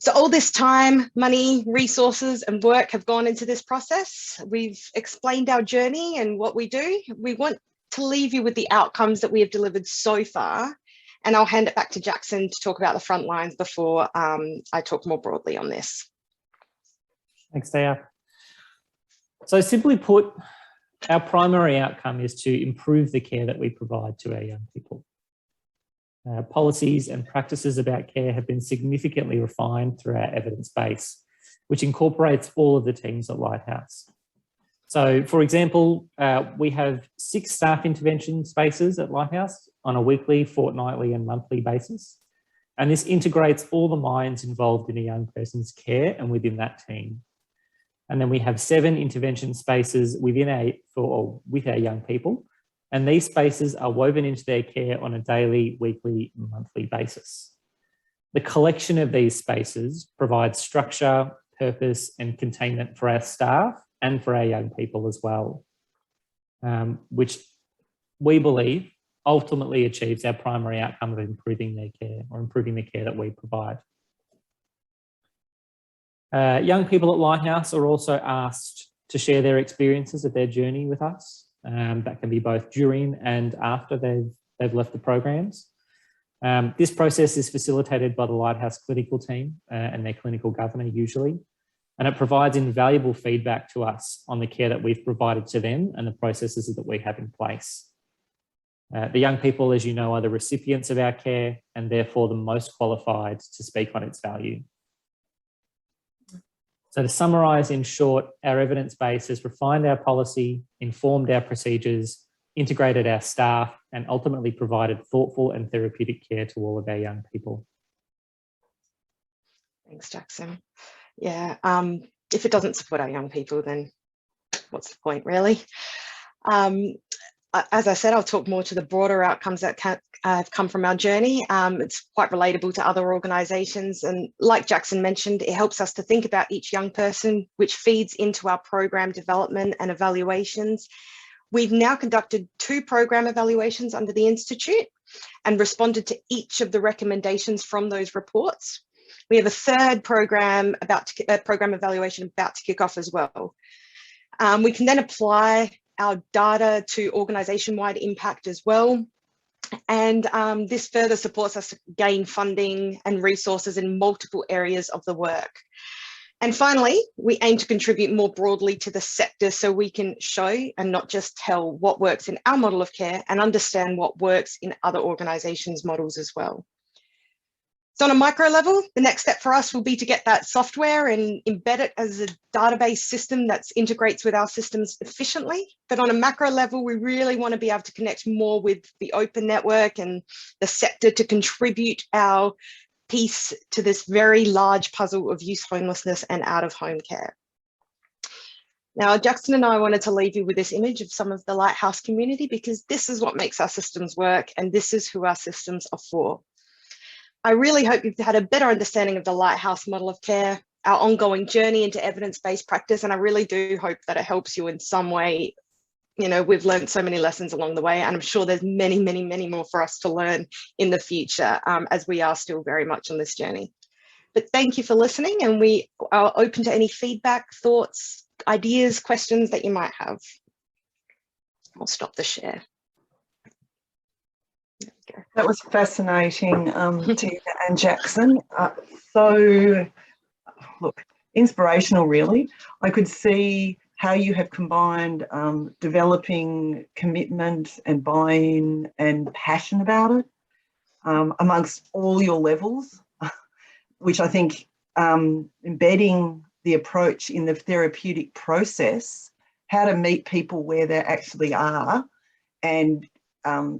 So all this time, money, resources and work have gone into this process. We've explained our journey and what we do. We want to leave you with the outcomes that we have delivered so far. And I'll hand it back to Jackson to talk about the front lines before I talk more broadly on this. Thanks, Thea. So simply put, our primary outcome is to improve the care that we provide to our young people. Policies and practices about care have been significantly refined through our evidence base, which incorporates all of the teams at Lighthouse. So, for example, we have 6 staff intervention spaces at Lighthouse on a weekly, fortnightly and monthly basis. And this integrates all the minds involved in a young person's care and within that team. And then we have 7 intervention spaces with our young people. And these spaces are woven into their care on a daily, weekly, monthly basis. The collection of these spaces provides structure, purpose and containment for our staff and for our young people as well, which we believe ultimately achieves our primary outcome of improving their care or improving the care that we provide. Young people at Lighthouse are also asked to share their experiences of their journey with us. That can be both during and after they've left the programs. This process is facilitated by the Lighthouse clinical team and their clinical governor usually, and it provides invaluable feedback to us on the care that we've provided to them and the processes that we have in place. The young people, as you know, are the recipients of our care and therefore the most qualified to speak on its value. So to summarise in short, our evidence base has refined our policy, informed our procedures, integrated our staff, and ultimately provided thoughtful and therapeutic care to all of our young people. Thanks, Jackson. Yeah, if it doesn't support our young people, then what's the point, really? As I said, I'll talk more to the broader outcomes that have come from our journey. It's quite relatable to other organisations. And like Jackson mentioned, it helps us to think about each young person, which feeds into our program development and evaluations. We've now conducted 2 program evaluations under the Institute and responded to each of the recommendations from those reports. We have a 3rd program evaluation about to kick off as well. We can then apply our data to organisation-wide impact as well. And this further supports us to gain funding and resources in multiple areas of the work. And finally, we aim to contribute more broadly to the sector so we can show and not just tell what works in our model of care and understand what works in other organisations' models as well. So on a micro level, the next step for us will be to get that software and embed it as a database system that integrates with our systems efficiently. But on a macro level, we really want to be able to connect more with the open network and the sector to contribute our piece to this very large puzzle of youth homelessness and out-of-home care. Now, Jackson and I wanted to leave you with this image of some of the Lighthouse community because this is what makes our systems work and this is who our systems are for. I really hope you've had a better understanding of the Lighthouse model of care, our ongoing journey into evidence-based practice, and I really do hope that it helps you in some way. You know, we've learned so many lessons along the way, and I'm sure there's many, many, many more for us to learn in the future as we are still very much on this journey. But thank you for listening, and we are open to any feedback, thoughts, ideas, questions that you might have. I'll stop the share. That was fascinating, Tina and Jackson. So, look, inspirational, really. I could see how you have combined developing commitment and buy-in and passion about it amongst all your levels, which I think embedding the approach in the therapeutic process, how to meet people where they actually are and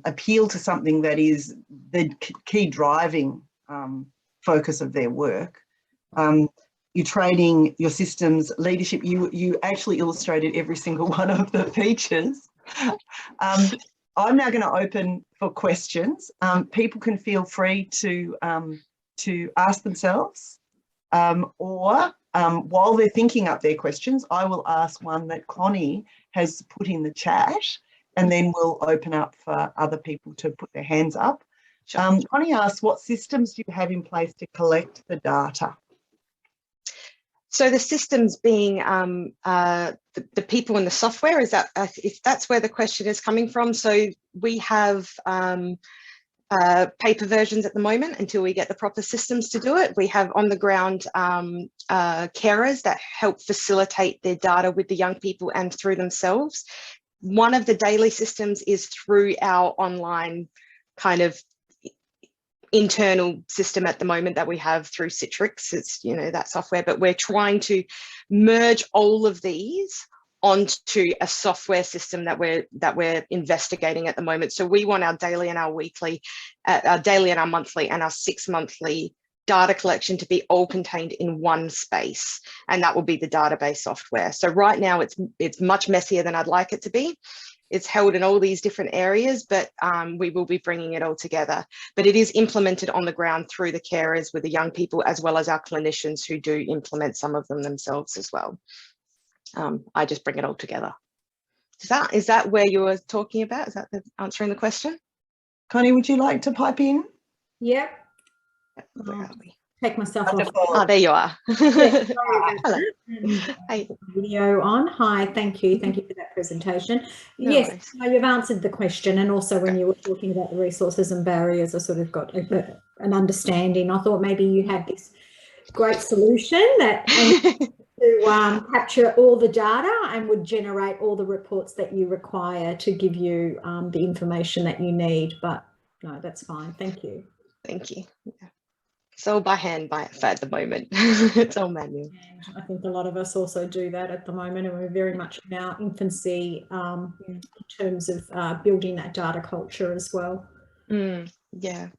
appeal to something that is the key driving focus of their work. You're trading your systems leadership. You actually illustrated every single one of the features. I'm now going to open for questions. People can feel free to ask themselves or while they're thinking up their questions, I will ask one that Connie has put in the chat. And then we'll open up for other people to put their hands up. Connie asks, what systems do you have in place to collect the data? So the systems being the people and the software, is that if that's where the question is coming from? So we have paper versions at the moment until we get the proper systems to do it. We have on the ground carers that help facilitate their data with the young people and through themselves. One of the daily systems is through our online kind of internal system at the moment that we have through Citrix. It's, you know, that software, but we're trying to merge all of these onto a software system that we're investigating at the moment. So we want our daily and our weekly, our daily and our monthly and our 6 monthly data collection to be all contained in one space, and that will be the database software. So right now it's much messier than I'd like it to be. It's held in all these different areas, but we will be bringing it all together. But it is implemented on the ground through the carers with the young people, as well as our clinicians who do implement some of them themselves as well. I just bring it all together. Is that where you were talking about? Is that answering the question? Connie, would you like to pipe in? Yep. Where are we? Take myself off. Oh, there you are. Yeah, Hello. Hey. Video on. Hi, thank you for that presentation. No yes, worries. no, you've answered the question, and also when you were talking about the resources and barriers, I sort of got an understanding. I thought maybe you had this great solution that to capture all the data and would generate all the reports that you require to give you the information that you need, but no, that's fine. Thank you. Thank you. Yeah. It's all by hand at the moment. It's all manual. And I think a lot of us also do that at the moment, and we're very much in our infancy in terms of building that data culture as well. Yeah.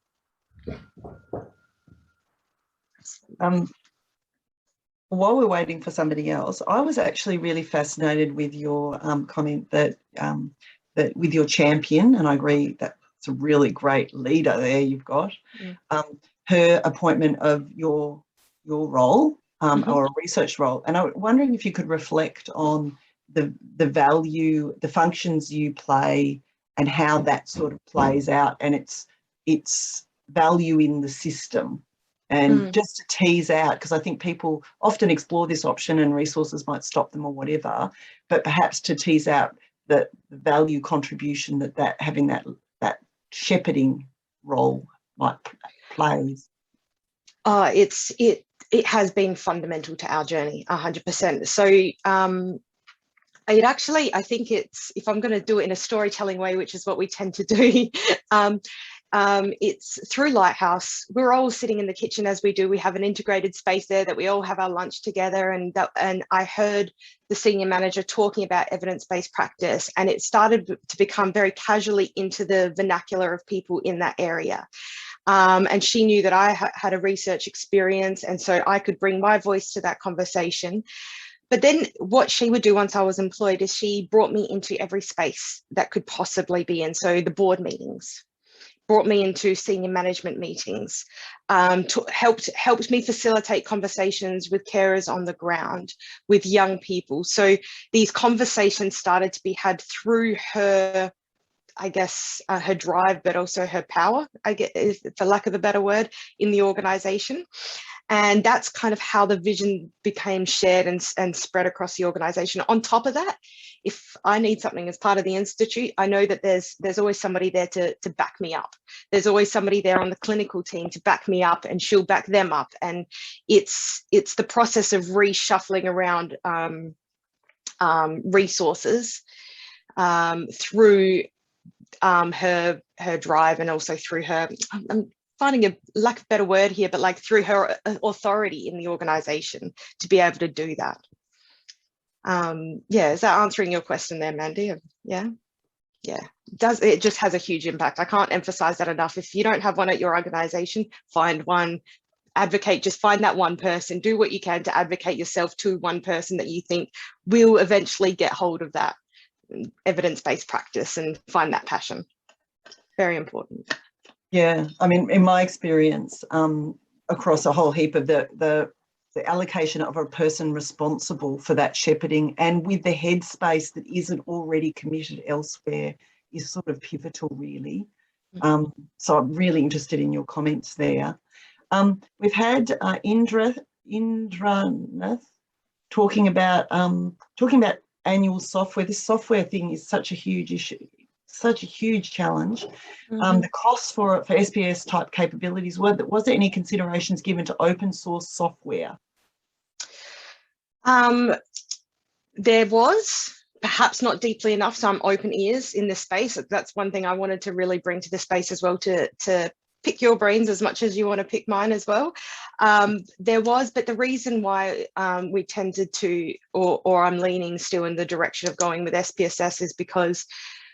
While we're waiting for somebody else, I was actually really fascinated with your comment that that with your champion, and I agree that it's a really great leader there you've got. Her appointment of your role or a research role, and I'm wondering if you could reflect on the value, the functions you play, and how that sort of plays out, and its value in the system. And just to tease out, because I think people often explore this option and resources might stop them or whatever, but perhaps to tease out the value contribution that having that shepherding role might plays. It has been fundamental to our journey, 100%. So it actually, I think if I'm going to do it in a storytelling way, which is what we tend to do, it's through Lighthouse. We're all sitting in the kitchen as we do. We have an integrated space there that we all have our lunch together. And I heard the senior manager talking about evidence-based practice, and it started to become very casually into the vernacular of people in that area. And she knew that I had a research experience, and so I could bring my voice to that conversation. But then what she would do once I was employed is she brought me into every space that could possibly be in. So the board meetings, brought me into senior management meetings, helped me facilitate conversations with carers on the ground, with young people. So these conversations started to be had through her, I guess, her drive, but also her power, I guess, for lack of a better word, in the organisation. And that's kind of how the vision became shared and spread across the organisation. On top of that, if I need something as part of the institute, I know that there's always somebody there to back me up. There's always somebody there on the clinical team to back me up, and she'll back them up. And it's the process of reshuffling around resources through her drive, and also through her, I'm finding a lack of better word here, but like through her authority in the organisation to be able to do that. Yeah, is that answering your question there, Mandy? Yeah. It just has a huge impact. I can't emphasize that enough. If you don't have one at your organisation, find one, advocate, just find that one person, do what you can to advocate yourself to one person that you think will eventually get hold of that evidence-based practice and find that passion. Very important. Yeah, I mean, in my experience, across a whole heap of the allocation of a person responsible for that shepherding, and with the headspace that isn't already committed elsewhere, is sort of pivotal, really. So I'm really interested in your comments there. We've had Indranath talking about annual software. This software thing is such a huge issue, such a huge challenge. The costs for SPS type capabilities, was there any considerations given to open source software? There was, perhaps not deeply enough, so I'm open ears in this space. That's one thing I wanted to really bring to the space as well, to pick your brains as much as you want to pick mine as well. There was, but the reason why we tended to, or I'm leaning still in the direction of going with SPSS, is because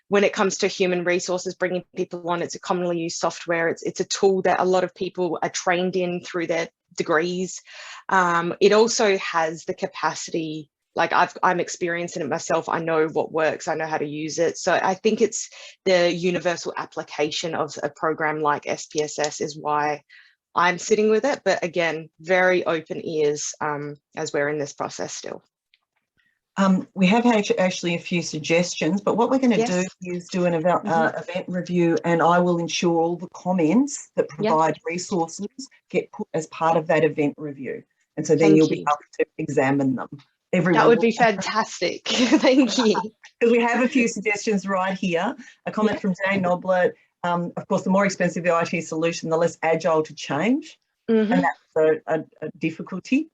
when it comes to human resources, bringing people on, it's a commonly used software. It's a tool that a lot of people are trained in through their degrees. It also has the capacity, like I'm experiencing it myself. I know what works. I know how to use it. So I think it's the universal application of a program like SPSS is why I'm sitting with it. But again, very open ears as we're in this process still. We have actually a few suggestions, but what we're going to do is do an event review, and I will ensure all the comments that provide resources get put as part of that event review. And so then you'll be able to examine them. Everyone, that would be fantastic. Thank you. Because we have a few suggestions right here. A comment from Jane Noblet. Of course, the more expensive the IT solution, the less agile to change. And that's a difficulty.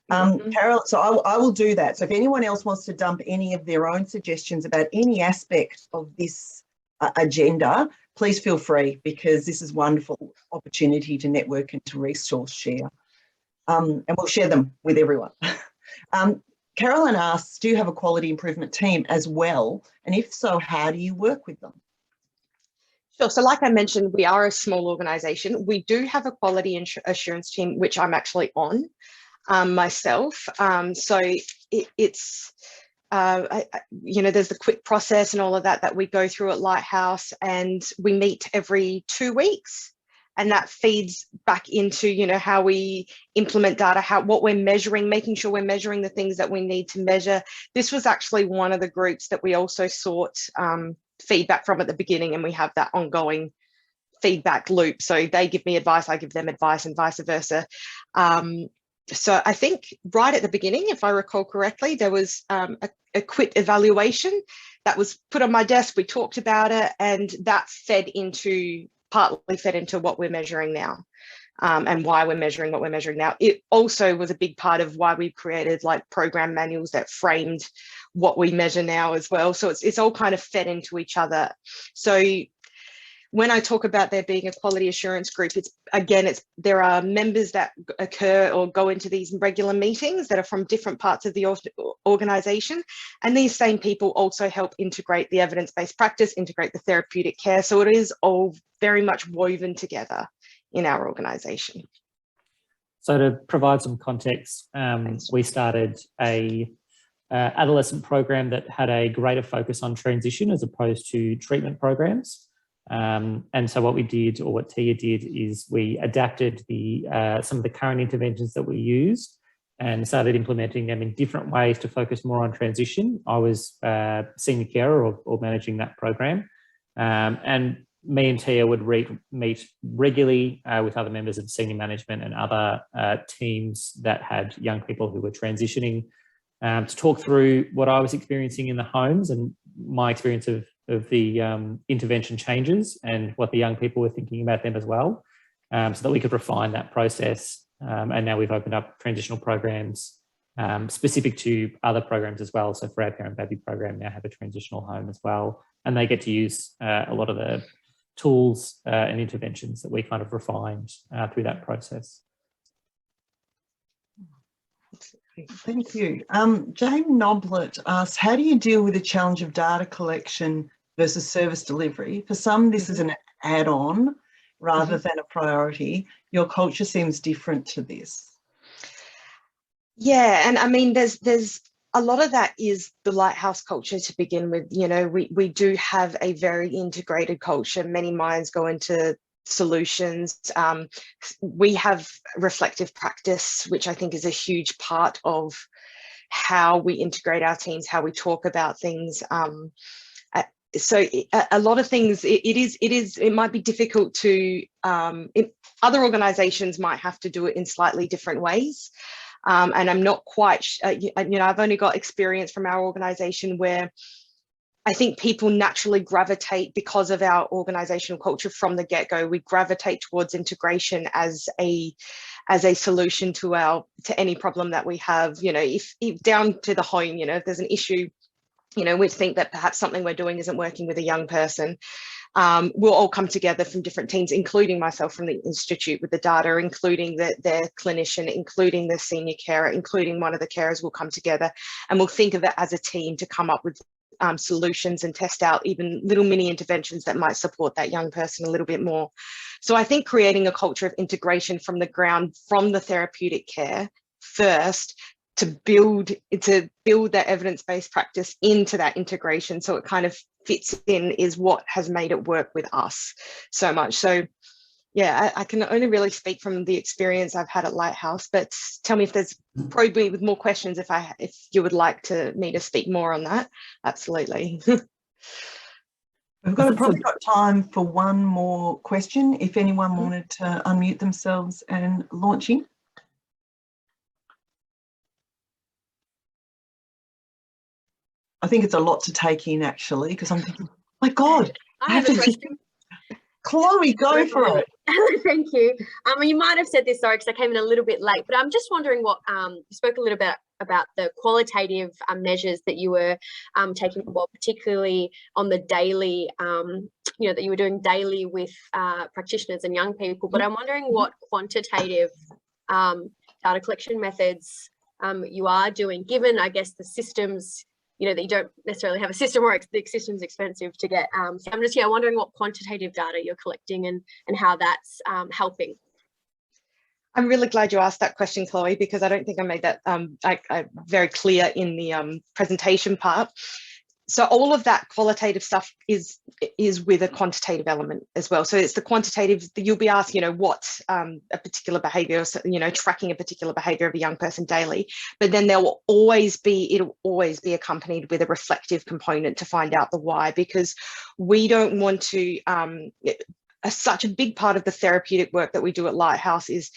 Carol, so I will do that. So if anyone else wants to dump any of their own suggestions about any aspect of this agenda, please feel free, because this is a wonderful opportunity to network and to resource share. And we'll share them with everyone. Caroline asks, do you have a quality improvement team as well? And if so, how do you work with them? Sure. So like I mentioned, we are a small organisation. We do have a quality assurance team, which I'm actually on myself. So it's, you know, there's the quick process and all of that we go through at Lighthouse, and we meet every 2 weeks. And that feeds back into, you know, how we implement data, what we're measuring, making sure we're measuring the things that we need to measure. This was actually one of the groups that we also sought feedback from at the beginning, and we have that ongoing feedback loop. So they give me advice, I give them advice, and vice versa. So I think right at the beginning, if I recall correctly, there was a quit evaluation that was put on my desk. We talked about it, and that partly fed into what we're measuring now, and why we're measuring what we're measuring now. It also was a big part of why we created like program manuals that framed what we measure now as well. So it's all kind of fed into each other. So when I talk about there being a quality assurance group, there are members that occur or go into these regular meetings that are from different parts of the organisation. And these same people also help integrate the evidence-based practice, integrate the therapeutic care. So it is all very much woven together in our organisation. So to provide some context, we started a adolescent program that had a greater focus on transition as opposed to treatment programs. And so what we did, or what Tia did, is we adapted some of the current interventions that we use and started implementing them in different ways to focus more on transition. I was senior carer or managing that program, and me and Tia would meet regularly with other members of senior management and other teams that had young people who were transitioning, to talk through what I was experiencing in the homes and my experience of the intervention changes and what the young people were thinking about them as well, so that we could refine that process. And now we've opened up transitional programs specific to other programs as well. So for our parent baby program, now have a transitional home as well. And they get to use a lot of the tools and interventions that we kind of refined through that process. Thank you. Jane Noblet asks, how do you deal with the challenge of data collection versus service delivery? For some, this is an add-on rather than a priority. Your culture seems different to this. Yeah, and I mean, there's a lot of that is the Lighthouse culture to begin with. You know, we do have a very integrated culture. Many minds go into solutions. We have reflective practice, which I think is a huge part of how we integrate our teams, how we talk about things. So a lot of things, it might be difficult to, other organizations might have to do it in slightly different ways. And I'm not quite, I've only got experience from our organisation where I think people naturally gravitate, because of our organisational culture from the get-go, we gravitate towards integration as a solution to any problem that we have. If down to the home, if there's an issue, we think that perhaps something we're doing isn't working with a young person. We'll all come together from different teams, including myself from the Institute with the data, including their clinician, including the senior carer, including one of the carers will come together, and we'll think of it as a team to come up with solutions and test out even little mini interventions that might support that young person a little bit more. So I think creating a culture of integration from the ground, from the therapeutic care first, to build that evidence-based practice into that integration so it kind of fits in, is what has made it work with us so much. So yeah, I can only really speak from the experience I've had at Lighthouse, but tell me if there's probably with more questions if you would like me to speak more on that. Absolutely. We've probably got time for one more question, if anyone wanted to unmute themselves and launch in. I think it's a lot to take in, actually, because I'm thinking, oh my God, I have a question. Chloe, go for it. Thank you. You might have said this, sorry, because I came in a little bit late, but I'm just wondering what you spoke a little bit about the qualitative measures that you were taking, well, particularly on the daily, that you were doing daily with practitioners and young people. But I'm wondering what quantitative data collection methods you are doing, given, I guess, the systems, that you don't necessarily have a system, or the system's expensive to get. So I'm just wondering what quantitative data you're collecting and how that's helping. I'm really glad you asked that question, Chloe, because I don't think I made that very clear in the presentation part. So all of that qualitative stuff is with a quantitative element as well. So it's the quantitative, you'll be asked, what a particular behaviour, tracking a particular behaviour of a young person daily, but then it'll always be accompanied with a reflective component to find out the why, because we don't want to, such a big part of the therapeutic work that we do at Lighthouse is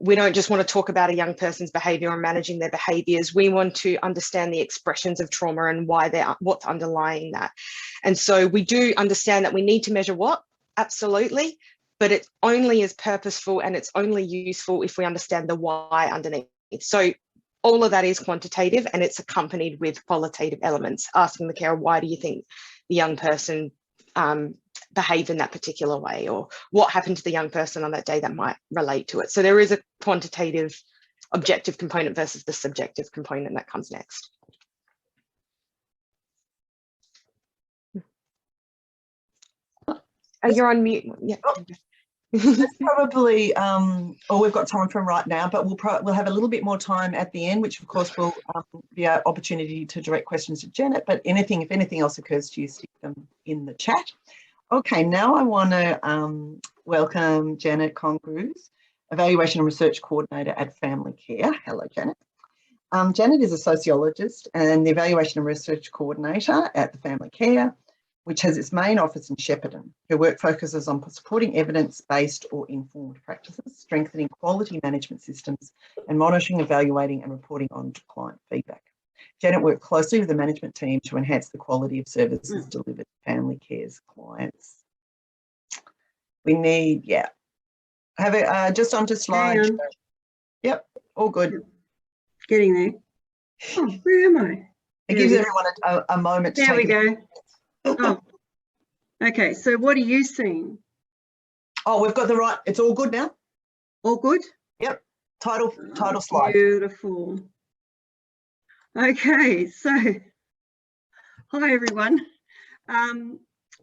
we don't just want to talk about a young person's behaviour and managing their behaviours. We want to understand the expressions of trauma and what's underlying that. And so we do understand that we need to measure what, absolutely, but it only is purposeful and it's only useful if we understand the why underneath. So all of that is quantitative, and it's accompanied with qualitative elements, asking the carer, why do you think the young person behave in that particular way, or what happened to the young person on that day that might relate to it. So there is a quantitative objective component versus the subjective component that comes next. You're on mute. Yeah. That's probably all we've got time for right now, but we'll have a little bit more time at the end, which of course will be an opportunity to direct questions to Janet, but if anything else occurs to you, stick them in the chat. Okay, now I want to welcome Janet Congruz, Evaluation and Research Coordinator at Family Care. Hello, Janet. Janet is a sociologist and the Evaluation and Research Coordinator at the Family Care, which has its main office in Shepparton. Her work focuses on supporting evidence-based or informed practices, strengthening quality management systems, and monitoring, evaluating and reporting on client feedback. Janet worked closely with the management team to enhance the quality of services delivered to Family Care's clients. We need, have it just onto slide. Yep, all good. Getting there. Oh, where am I? It gives everyone a moment to There we take go. Oh, okay. So what are you seeing? Oh, we've got the right, it's all good now? All good? Yep, title slide. Beautiful. Okay, so hi everyone,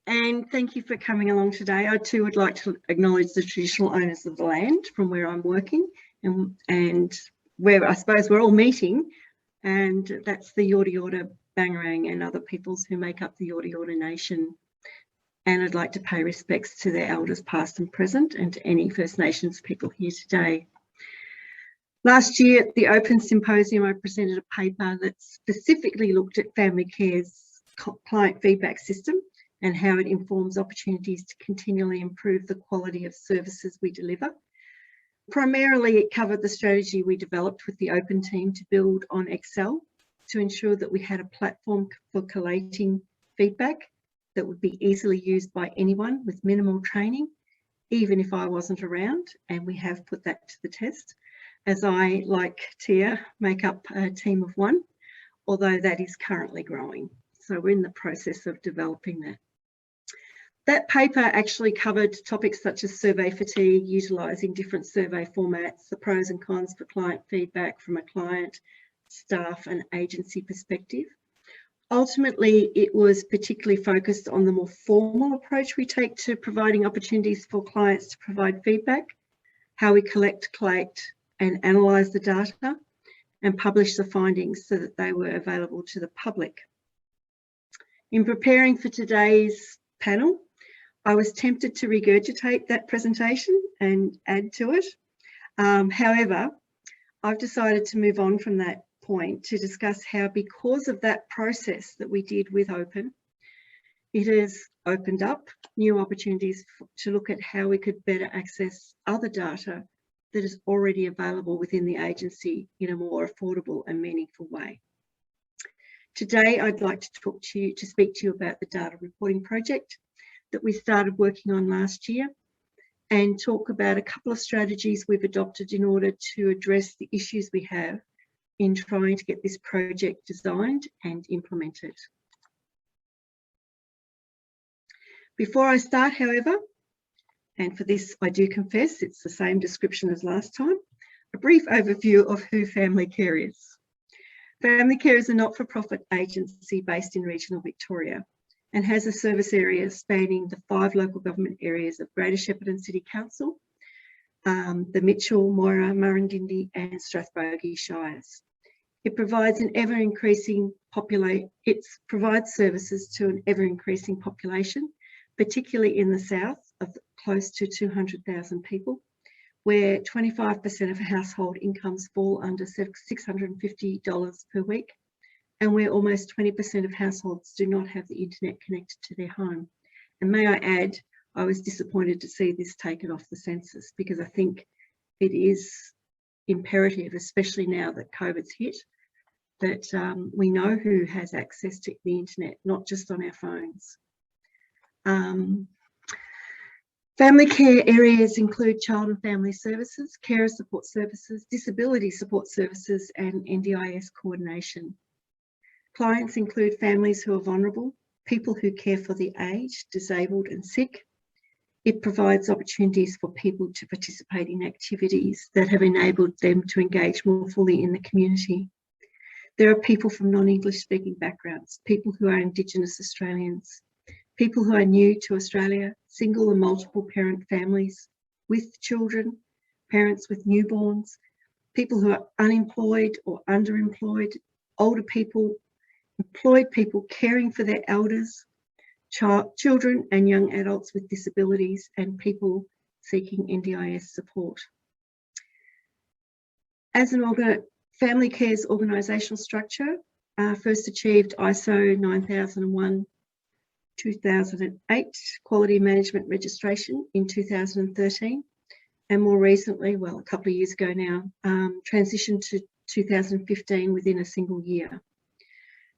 and thank you for coming along today. I too would like to acknowledge the traditional owners of the land from where I'm working and where I suppose we're all meeting, and that's the Yorta Yorta, Bangarang and other peoples who make up the Yorta Yorta Nation. And I'd like to pay respects to their elders past and present, and to any First Nations people here today. Last year at the Open Symposium, I presented a paper that specifically looked at Family Care's client feedback system and how it informs opportunities to continually improve the quality of services we deliver. Primarily, it covered the strategy we developed with the Open team to build on Excel to ensure that we had a platform for collating feedback that would be easily used by anyone with minimal training, even if I wasn't around, and we have put that to the test, as I, like Tia, make up a team of one, although that is currently growing. So we're in the process of developing that. That paper actually covered topics such as survey fatigue, utilising different survey formats, the pros and cons for client feedback from a client, staff and agency perspective. Ultimately, it was particularly focused on the more formal approach we take to providing opportunities for clients to provide feedback, how we collect, collate and analyse the data and publish the findings so that they were available to the public. In preparing for today's panel, I was tempted to regurgitate that presentation and add to it. However, I've decided to move on from that point to discuss how, because of that process that we did with Open, it has opened up new opportunities to look at how we could better access other data that is already available within the agency in a more affordable and meaningful way. Today, I'd like to speak to you about the data reporting project that we started working on last year, and talk about a couple of strategies we've adopted in order to address the issues we have in trying to get this project designed and implemented. Before I start, however, and for this I do confess it's the same description as last time, a brief overview of who Family Care is. Family Care is a not-for-profit agency based in regional Victoria and has a service area spanning the 5 local government areas of Greater Shepparton City Council, the Mitchell, Moira, Murrindindi and Strathbogie Shires. It provides provides services to an ever-increasing population, particularly in the south of close to 200,000 people, where 25% of household incomes fall under $650 per week, and where almost 20% of households do not have the internet connected to their home. And may I add, I was disappointed to see this taken off the census, because I think it is imperative, especially now that COVID's hit, that we know who has access to the internet, not just on our phones. Family care areas include child and family services, carer support services, disability support services and NDIS coordination. Clients include families who are vulnerable, people who care for the aged, disabled and sick. It provides opportunities for people to participate in activities that have enabled them to engage more fully in the community. There are people from non-English speaking backgrounds, people who are Indigenous Australians, people who are new to Australia, single and multiple parent families with children, parents with newborns, people who are unemployed or underemployed, older people, employed people caring for their elders, children and young adults with disabilities, and people seeking NDIS support. As Family Care's organisational structure first achieved ISO 9001-2008 Quality Management Registration in 2013, and more recently, well, a couple of years ago now, transitioned to 2015 within a single year.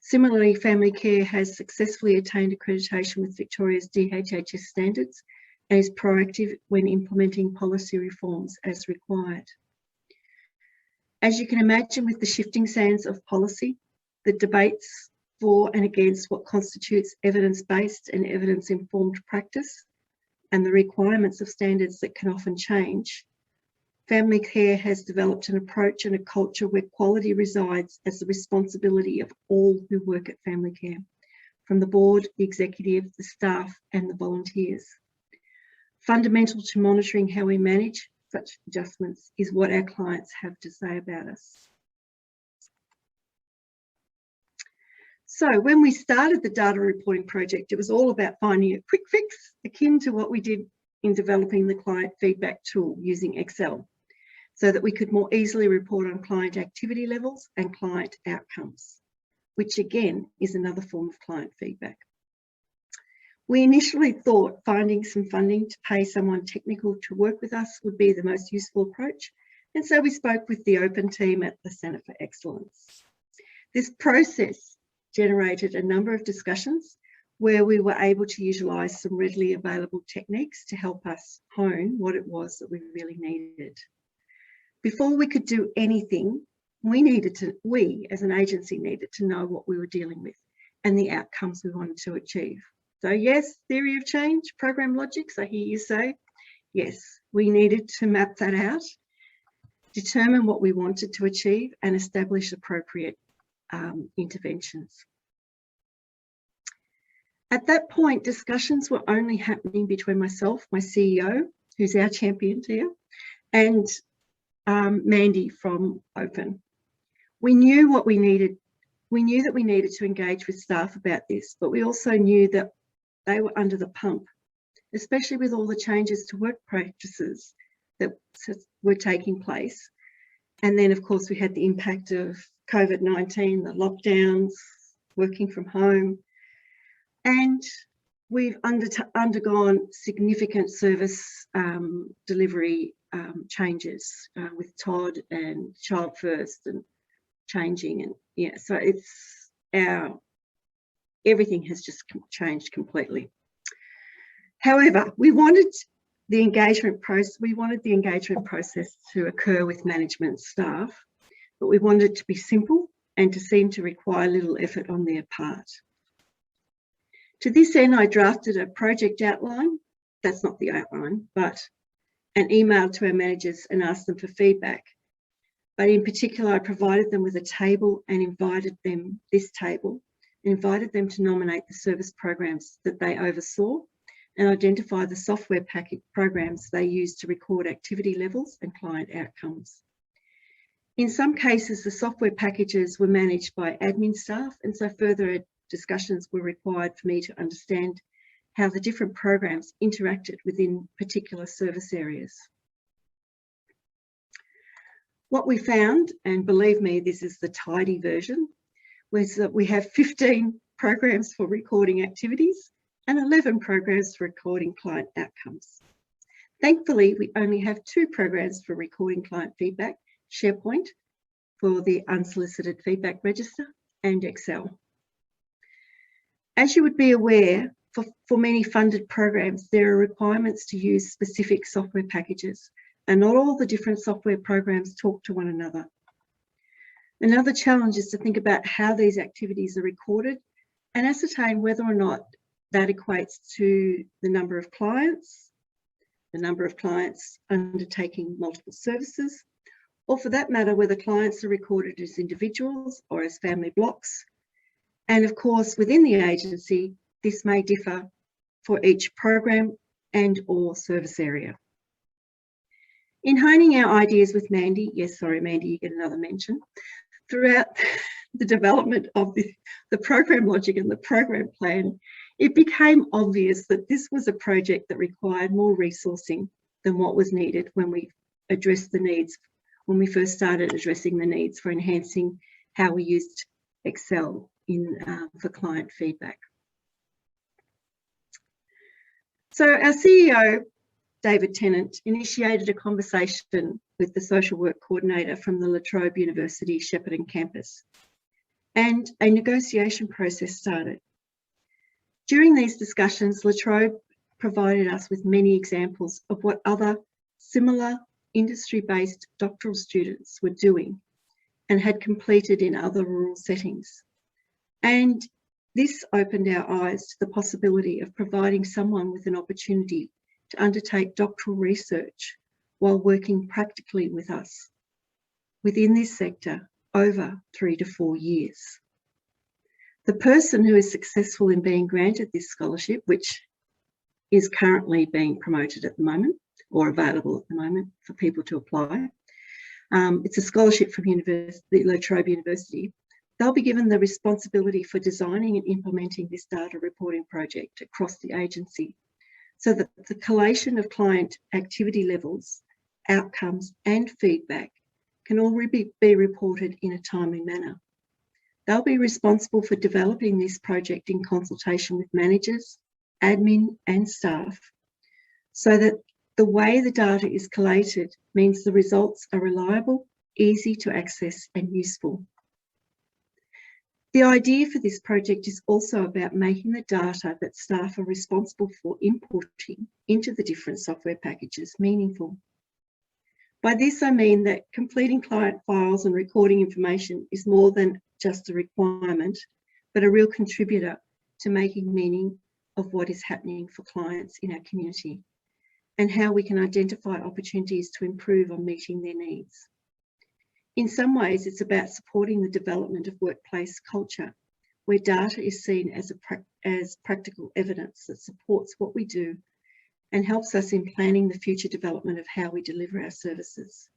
Similarly, Family Care has successfully attained accreditation with Victoria's DHHS standards and is proactive when implementing policy reforms as required. As you can imagine, with the shifting sands of policy, the debates for and against what constitutes evidence-based and evidence-informed practice, and the requirements of standards that can often change, Family Care has developed an approach and a culture where quality resides as the responsibility of all who work at Family Care, from the board, the executive, the staff, and the volunteers. Fundamental to monitoring how we manage such adjustments is what our clients have to say about us. So when we started the data reporting project, it was all about finding a quick fix akin to what we did in developing the client feedback tool using Excel, so that we could more easily report on client activity levels and client outcomes, which again is another form of client feedback. We initially thought finding some funding to pay someone technical to work with us would be the most useful approach, and so we spoke with the Open team at the Centre for Excellence. This process generated a number of discussions where we were able to utilise some readily available techniques to help us hone what it was that we really needed. Before we could do anything, we as an agency needed to know what we were dealing with and the outcomes we wanted to achieve. So yes, theory of change, program logics, I hear you say. Yes, we needed to map that out, determine what we wanted to achieve, and establish appropriate interventions. At that point, discussions were only happening between myself, my CEO, who's our champion here, and Mandy from Open. We knew what we needed. We knew that we needed to engage with staff about this, but we also knew that they were under the pump, especially with all the changes to work practices that were taking place. And then, of course, we had the impact of COVID-19, the lockdowns, working from home. And we've undergone significant service delivery changes with Todd and Child First and changing. And yeah, so it's everything has just changed completely. However, we wanted the engagement process to occur with management staff, but we wanted it to be simple and to seem to require little effort on their part. To this end, I drafted a project outline. That's not the outline, but an email to our managers and asked them for feedback. But in particular, I provided them with a table and invited them to nominate the service programs that they oversaw and identify the software package programs they use to record activity levels and client outcomes. In some cases, the software packages were managed by admin staff, and so further discussions were required for me to understand how the different programs interacted within particular service areas. What we found, and believe me, this is the tidy version, was that we have 15 programs for recording activities and 11 programs for recording client outcomes. Thankfully, we only have 2 programs for recording client feedback, SharePoint for the unsolicited feedback register and Excel. As you would be aware, for many funded programs, there are requirements to use specific software packages, and not all the different software programs talk to one another. Another challenge is to think about how these activities are recorded and ascertain whether or not that equates to the number of clients undertaking multiple services, or for that matter, whether clients are recorded as individuals or as family blocks. And of course, within the agency, this may differ for each program and or service area. In honing our ideas with Mandy, yes, sorry, Mandy, you get another mention, throughout the development of the program logic and the program plan, it became obvious that this was a project that required more resourcing than what was needed when we addressed the needs, when we first started addressing the needs for enhancing how we used Excel for client feedback. So our CEO, David Tennant, initiated a conversation with the social work coordinator from the La Trobe University Shepparton campus, and a negotiation process started. During these discussions, La Trobe provided us with many examples of what other similar industry-based doctoral students were doing and had completed in other rural settings. And this opened our eyes to the possibility of providing someone with an opportunity to undertake doctoral research while working practically with us within this sector over 3 to 4 years. The person who is successful in being granted this scholarship, which is currently being promoted at the moment or available at the moment for people to apply, it's a scholarship from La Trobe University. They'll be given the responsibility for designing and implementing this data reporting project across the agency, so that the collation of client activity levels, outcomes, and feedback can all be reported in a timely manner. They'll be responsible for developing this project in consultation with managers, admin and staff, so that the way the data is collated means the results are reliable, easy to access and useful. The idea for this project is also about making the data that staff are responsible for importing into the different software packages meaningful. By this, I mean that completing client files and recording information is more than just a requirement, but a real contributor to making meaning of what is happening for clients in our community and how we can identify opportunities to improve on meeting their needs. In some ways, it's about supporting the development of workplace culture, where data is seen as practical evidence that supports what we do and helps us in planning the future development of how we deliver our services.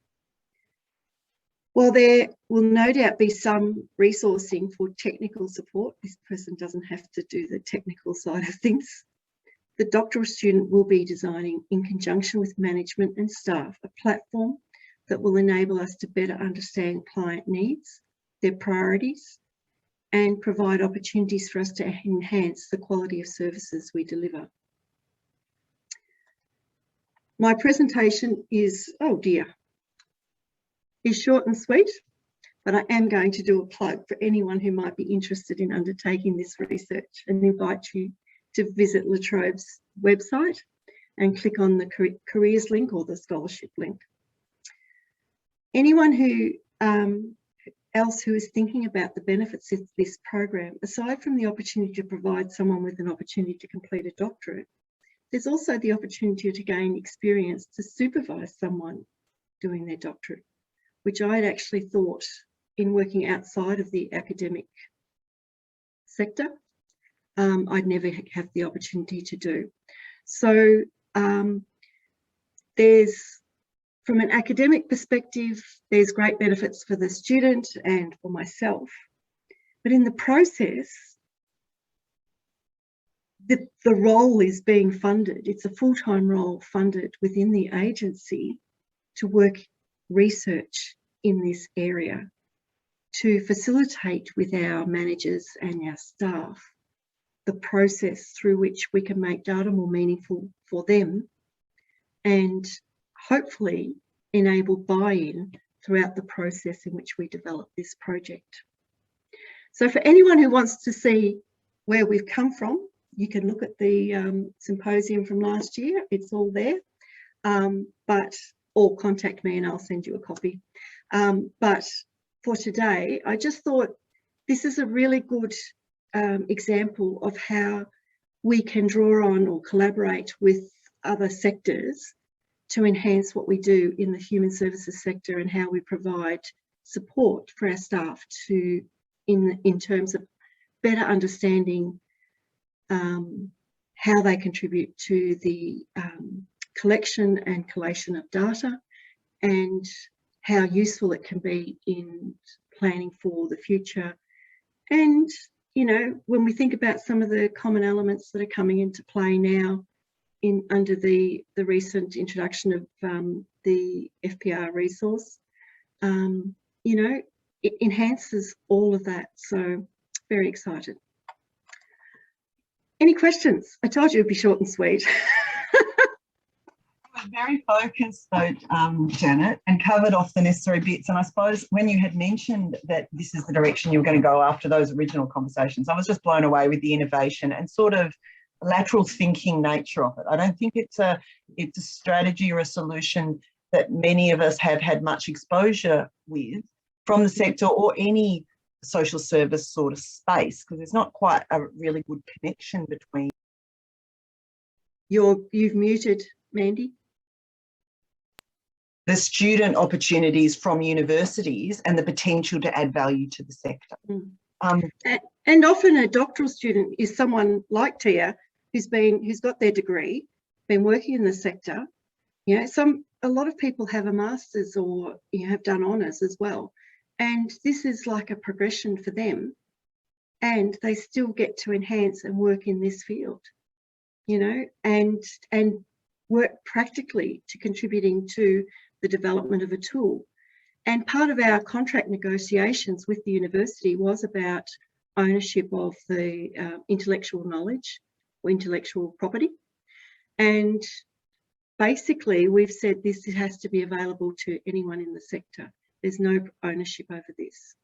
While there will no doubt be some resourcing for technical support, this person doesn't have to do the technical side of things. The doctoral student will be designing, in conjunction with management and staff, a platform that will enable us to better understand client needs, their priorities, and provide opportunities for us to enhance the quality of services we deliver. My presentation is, oh dear, is short and sweet, but I am going to do a plug for anyone who might be interested in undertaking this research and invite you to visit La Trobe's website and click on the careers link or the scholarship link. Anyone who else who is thinking about the benefits of this program, aside from the opportunity to provide someone with an opportunity to complete a doctorate, there's also the opportunity to gain experience to supervise someone doing their doctorate, which I had actually thought in working outside of the academic sector, I'd never have the opportunity to do. So from an academic perspective, there's great benefits for the student and for myself. But in the process, the role is being funded. It's a full-time role funded within the agency to work research in this area, to facilitate with our managers and our staff the process through which we can make data more meaningful for them and hopefully enable buy-in throughout the process in which we develop this project. So for anyone who wants to see where we've come from, you can look at the symposium from last year. It's all there, or contact me and I'll send you a copy. But for today, I just thought this is a really good example of how we can draw on or collaborate with other sectors to enhance what we do in the human services sector and how we provide support for our staff to, in terms of better understanding how they contribute to the collection and collation of data and how useful it can be in planning for the future. And, you know, when we think about some of the common elements that are coming into play now under the recent introduction of the FPR resource, you know, it enhances all of that. So very excited. Any questions? I told you it'd be short and sweet. Very focused though, Janet, and covered off the necessary bits. And I suppose when you had mentioned that this is the direction you were going to go after those original conversations, I was just blown away with the innovation and sort of lateral thinking nature of it. I don't think it's a strategy or a solution that many of us have had much exposure with from the sector or any social service sort of space, because there's not quite a really good connection between. You've muted, Mandy. The student opportunities from universities and the potential to add value to the sector. And often a doctoral student is someone like Tia who's got their degree, been working in the sector. You know, a lot of people have a master's or have done honours as well. And this is like a progression for them, and they still get to enhance and work in this field, you know, and work practically to contributing to the development of a tool. And part of our contract negotiations with the university was about ownership of the intellectual knowledge intellectual property. And basically, we've said this has to be available to anyone in the sector. There's no ownership over this.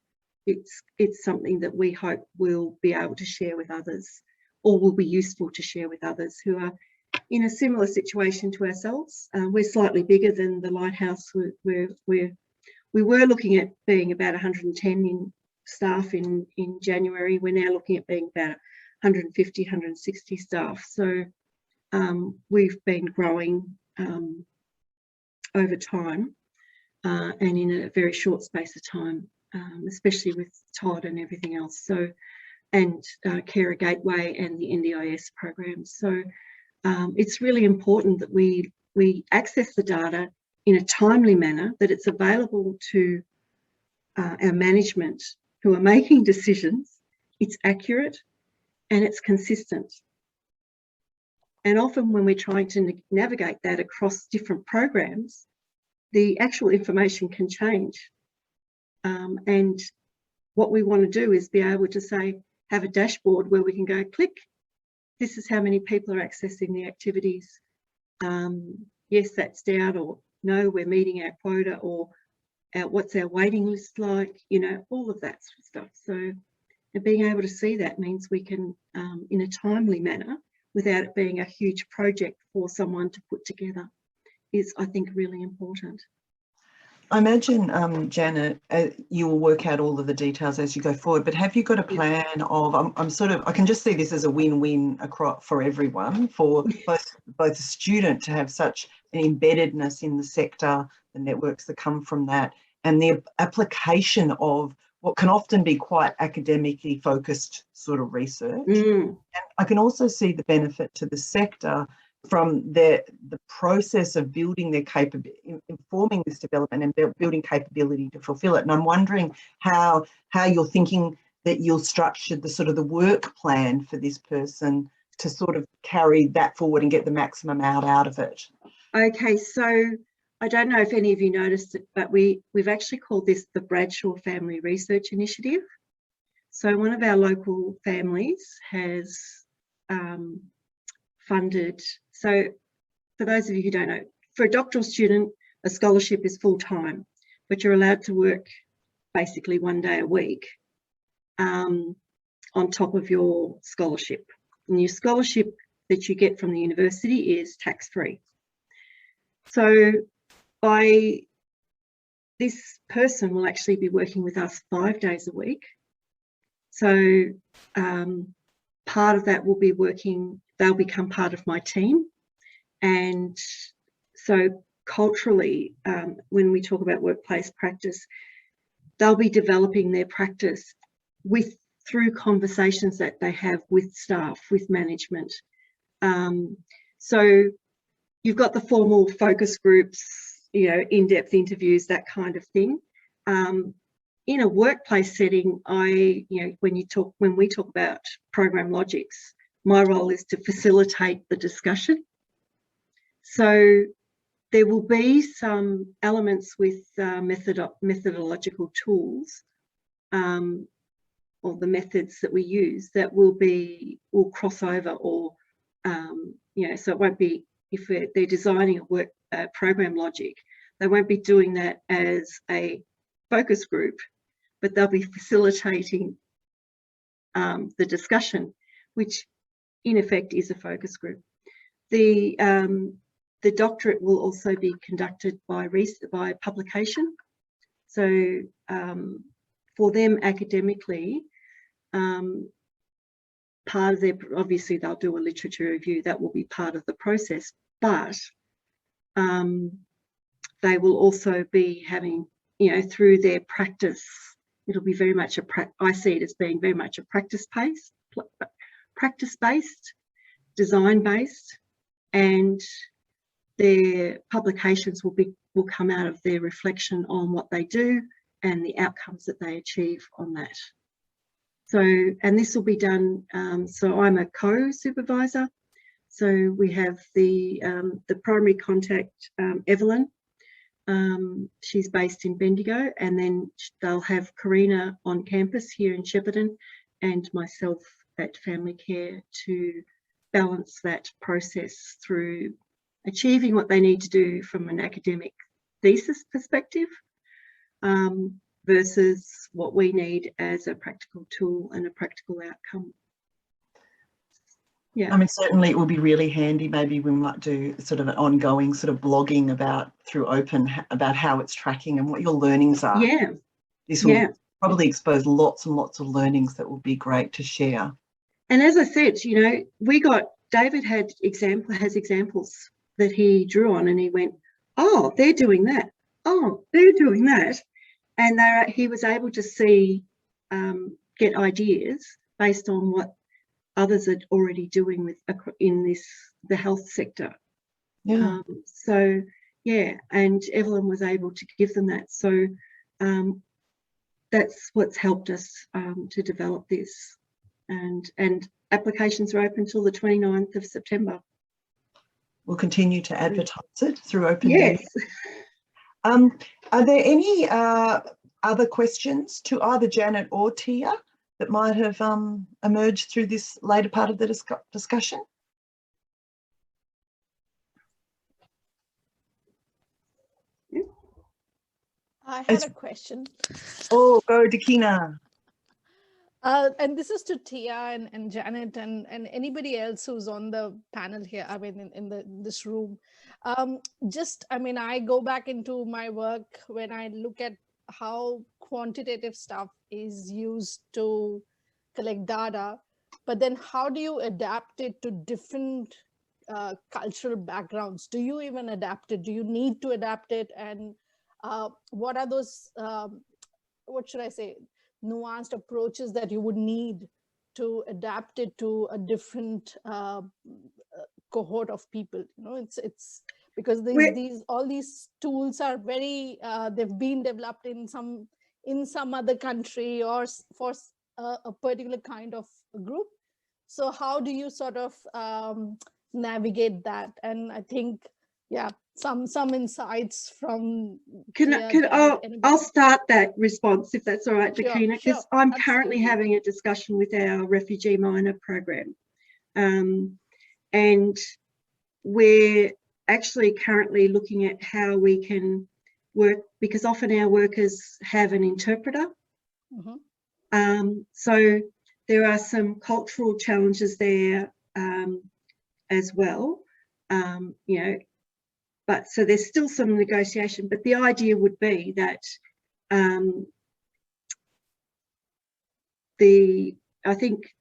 It's something that we hope we'll be able to share with others, or will be useful to share with others who are in a similar situation to ourselves. We're slightly bigger than the Lighthouse. We were looking at being about 110 in staff in January. We're now looking at being about 150, 160 staff. So we've been growing over time and in a very short space of time, especially with Todd and everything else. So, and Carer Gateway and the NDIS programs. So it's really important that we access the data in a timely manner, that it's available to our management who are making decisions, it's accurate and it's consistent. And often when we're trying to navigate that across different programs, the actual information can change. And what we want to do is be able to say, have a dashboard where we can go click, this is how many people are accessing the activities. Yes, that's down, or no, we're meeting our quota, or what's our waiting list like, you know, all of that sort of stuff. So being able to see that means we can, in a timely manner, without it being a huge project for someone to put together, is, I think, really important. I imagine, Janet, you will work out all of the details as you go forward, but have you got a plan of, I can just see this as a win-win for everyone, for both a student to have such an embeddedness in the sector, the networks that come from that, and the application of what can often be quite academically focused sort of research. And I can also see the benefit to the sector from the process of building their capability, informing this development and building capability to fulfill it. And I'm wondering how you're thinking that you'll structure the sort of the work plan for this person to sort of carry that forward and get the maximum out of it. Okay, so I don't know if any of you noticed it, but we've actually called this the Bradshaw Family Research Initiative. So one of our local families has funded, so for those of you who don't know, for a doctoral student, a scholarship is full-time, but you're allowed to work basically 1 day a week on top of your scholarship. And your scholarship that you get from the university is tax-free. So this person will actually be working with us 5 days a week. So part of that will be they'll become part of my team. And so culturally, when we talk about workplace practice, they'll be developing their practice through conversations that they have with staff, with management. So you've got the formal focus groups, you know, in-depth interviews, that kind of thing. In a workplace setting, when we talk about program logics, my role is to facilitate the discussion. So there will be some elements with methodological tools or the methods that we use that will cross over, or so it won't be, if they're designing a work program logic, they won't be doing that as a focus group, but they'll be facilitating the discussion, which in effect is a focus group. The doctorate will also be conducted by publication. So for them academically, part of obviously they'll do a literature review, that will be part of the process, but they will also be having, through their practice, it'll be very much I see it as being very much a practice-based, design-based, and their publications will come out of their reflection on what they do and the outcomes that they achieve on that. So, and this will be done, so I'm a co-supervisor. So we have the primary contact, Evelyn. She's based in Bendigo, and then they'll have Karina on campus here in Shepparton and myself at Family Care to balance that process through achieving what they need to do from an academic thesis perspective versus what we need as a practical tool and a practical outcome. Yeah. I mean, certainly it will be really handy. Maybe we might do sort of an ongoing sort of blogging about through Open about how it's tracking and what your learnings are. Yeah. This will probably expose lots and lots of learnings that will be great to share. And as I said, you know, David has examples that he drew on, and he went, oh, they're doing that. Oh, they're doing that. And he was able to see, get ideas based on what others are already doing in the health sector. Yeah. So yeah, and Evelyn was able to give them that. So that's what's helped us to develop this. And applications are open till the 29th of September. We'll continue to advertise it through Open. Yes. Are there any other questions to either Janet or Tia that might have emerged through this later part of the discussion? I had a question. Oh, go Dakina. And this is to Tia and Janet and anybody else who's on the panel here, I mean, in this room. I mean, I go back into my work when I look at how quantitative stuff is used to collect data, but then how do you adapt it to different cultural backgrounds? Do you even adapt it? Do you need to adapt it? And what are those, what should I say, nuanced approaches that you would need to adapt it to a different cohort of people? You know, it's because all these tools are very they've been developed in some other country or for a particular kind of group. So how do you sort of navigate that? And I think, yeah, some insights from I'll start that response if that's all right, Dakina, because sure, I'm absolutely. currently having a discussion with our refugee miner program, and we're actually currently looking at how we can work, because often our workers have an interpreter. So there are some cultural challenges there as well, you know. But so there's still some negotiation, but the idea would be that I think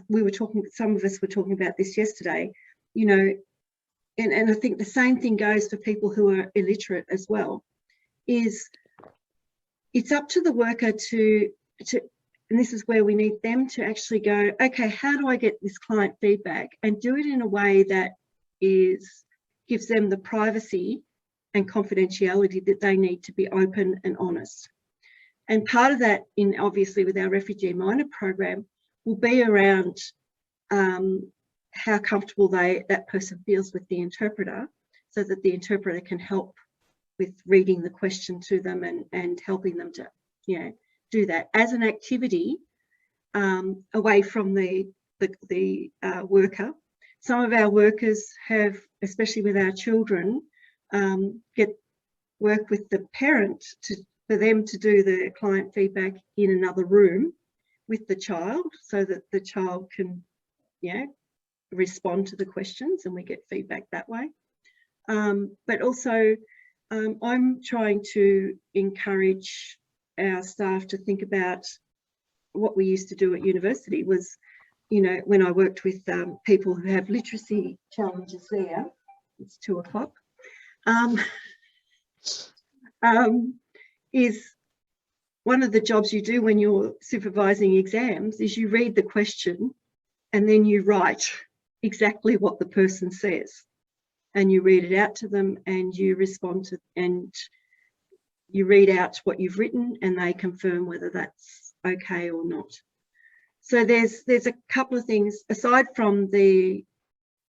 we were talking, some of us were talking about this yesterday, you know, and I think the same thing goes for people who are illiterate as well, is it's up to the worker to and this is where we need them to actually go, okay, how do I get this client feedback, and do it in a way that gives them the privacy and confidentiality that they need to be open and honest. And part of that, obviously with our refugee miner program, will be around how comfortable that person feels with the interpreter, so that the interpreter can help with reading the question to them and helping them to, you know, do that as an activity away from the worker. Some of our workers have, especially with our children, work with the parent for them to do the client feedback in another room with the child, so that the child can, you know, respond to the questions and we get feedback that way. But also I'm trying to encourage our staff to think about what we used to do at university was, you know, when I worked with people who have literacy challenges there, it's 2 o'clock, is one of the jobs you do when you're supervising exams is you read the question and then you write exactly what the person says, and you read it out to them and you respond to, and you read out what you've written and they confirm whether that's okay or not. So there's a couple of things aside from the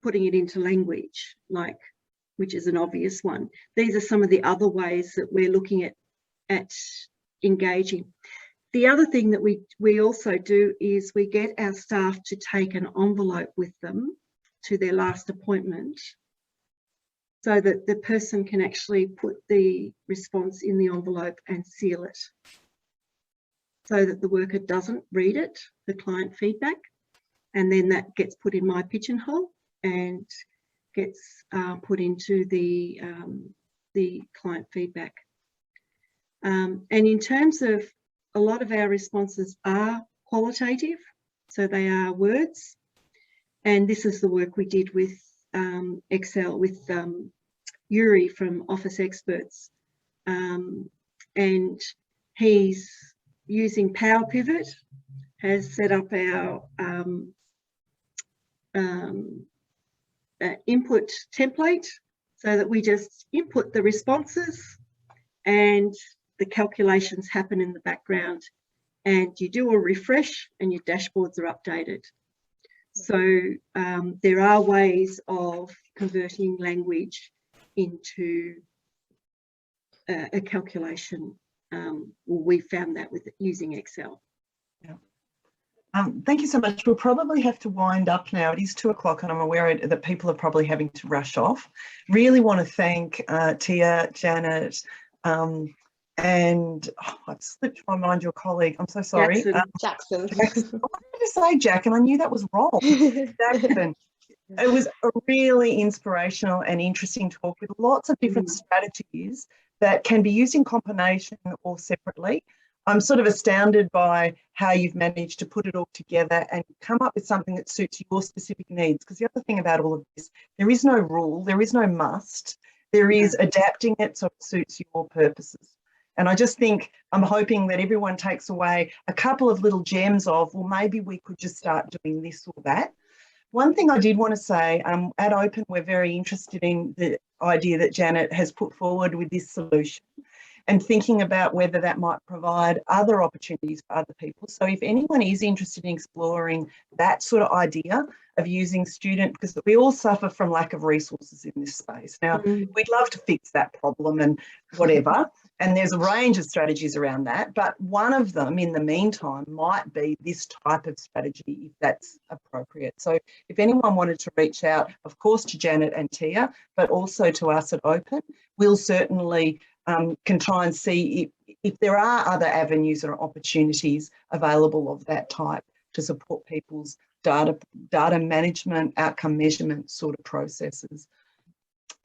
putting it into language, like, which is an obvious one. These are some of the other ways that we're looking at engaging. The other thing that we also do is we get our staff to take an envelope with them to their last appointment, so that the person can actually put the response in the envelope and seal it, so that the worker doesn't read it, the client feedback, and then that gets put in my pigeonhole and gets put into the client feedback. And in terms of, a lot of our responses are qualitative, so they are words. And this is the work we did with Excel, with Yuri from Office Experts. And he's using Power Pivot, has set up our input template, so that we just input the responses and the calculations happen in the background, and you do a refresh and your dashboards are updated. So there are ways of converting language into a calculation. We found that with using Excel. Yeah. Thank you so much. We'll probably have to wind up now. It is 2 o'clock and I'm aware that people are probably having to rush off. Really want to thank Tia, Janet, and I've slipped my mind your colleague. I'm so sorry. Jackson. Jackson. I wanted to say Jack and I knew that was wrong. Jackson. It was a really inspirational and interesting talk with lots of different strategies that can be used in combination or separately. I'm sort of astounded by how you've managed to put it all together and come up with something that suits your specific needs. Because the other thing about all of this, there is no rule, there is no must, there is adapting it so it suits your purposes. And I just think, I'm hoping that everyone takes away a couple of little gems of, well, maybe we could just start doing this or that. One thing I did want to say, at Open, we're very interested in the idea that Janet has put forward with this solution, and thinking about whether that might provide other opportunities for other people. So if anyone is interested in exploring that sort of idea of using student, because we all suffer from lack of resources in this space. Now, we'd love to fix that problem and whatever, and there's a range of strategies around that, but one of them in the meantime might be this type of strategy if that's appropriate. So if anyone wanted to reach out, of course, to Janet and Tia, but also to us at Open, we'll certainly can try and see if there are other avenues or opportunities available of that type to support people's data management, outcome measurement sort of processes.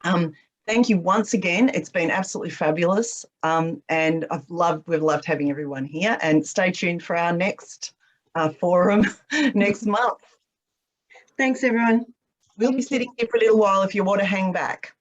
Thank you once again. It's been absolutely fabulous, and we've loved having everyone here. And stay tuned for our next forum next month. Thanks, everyone. We'll be sitting here for a little while if you want to hang back.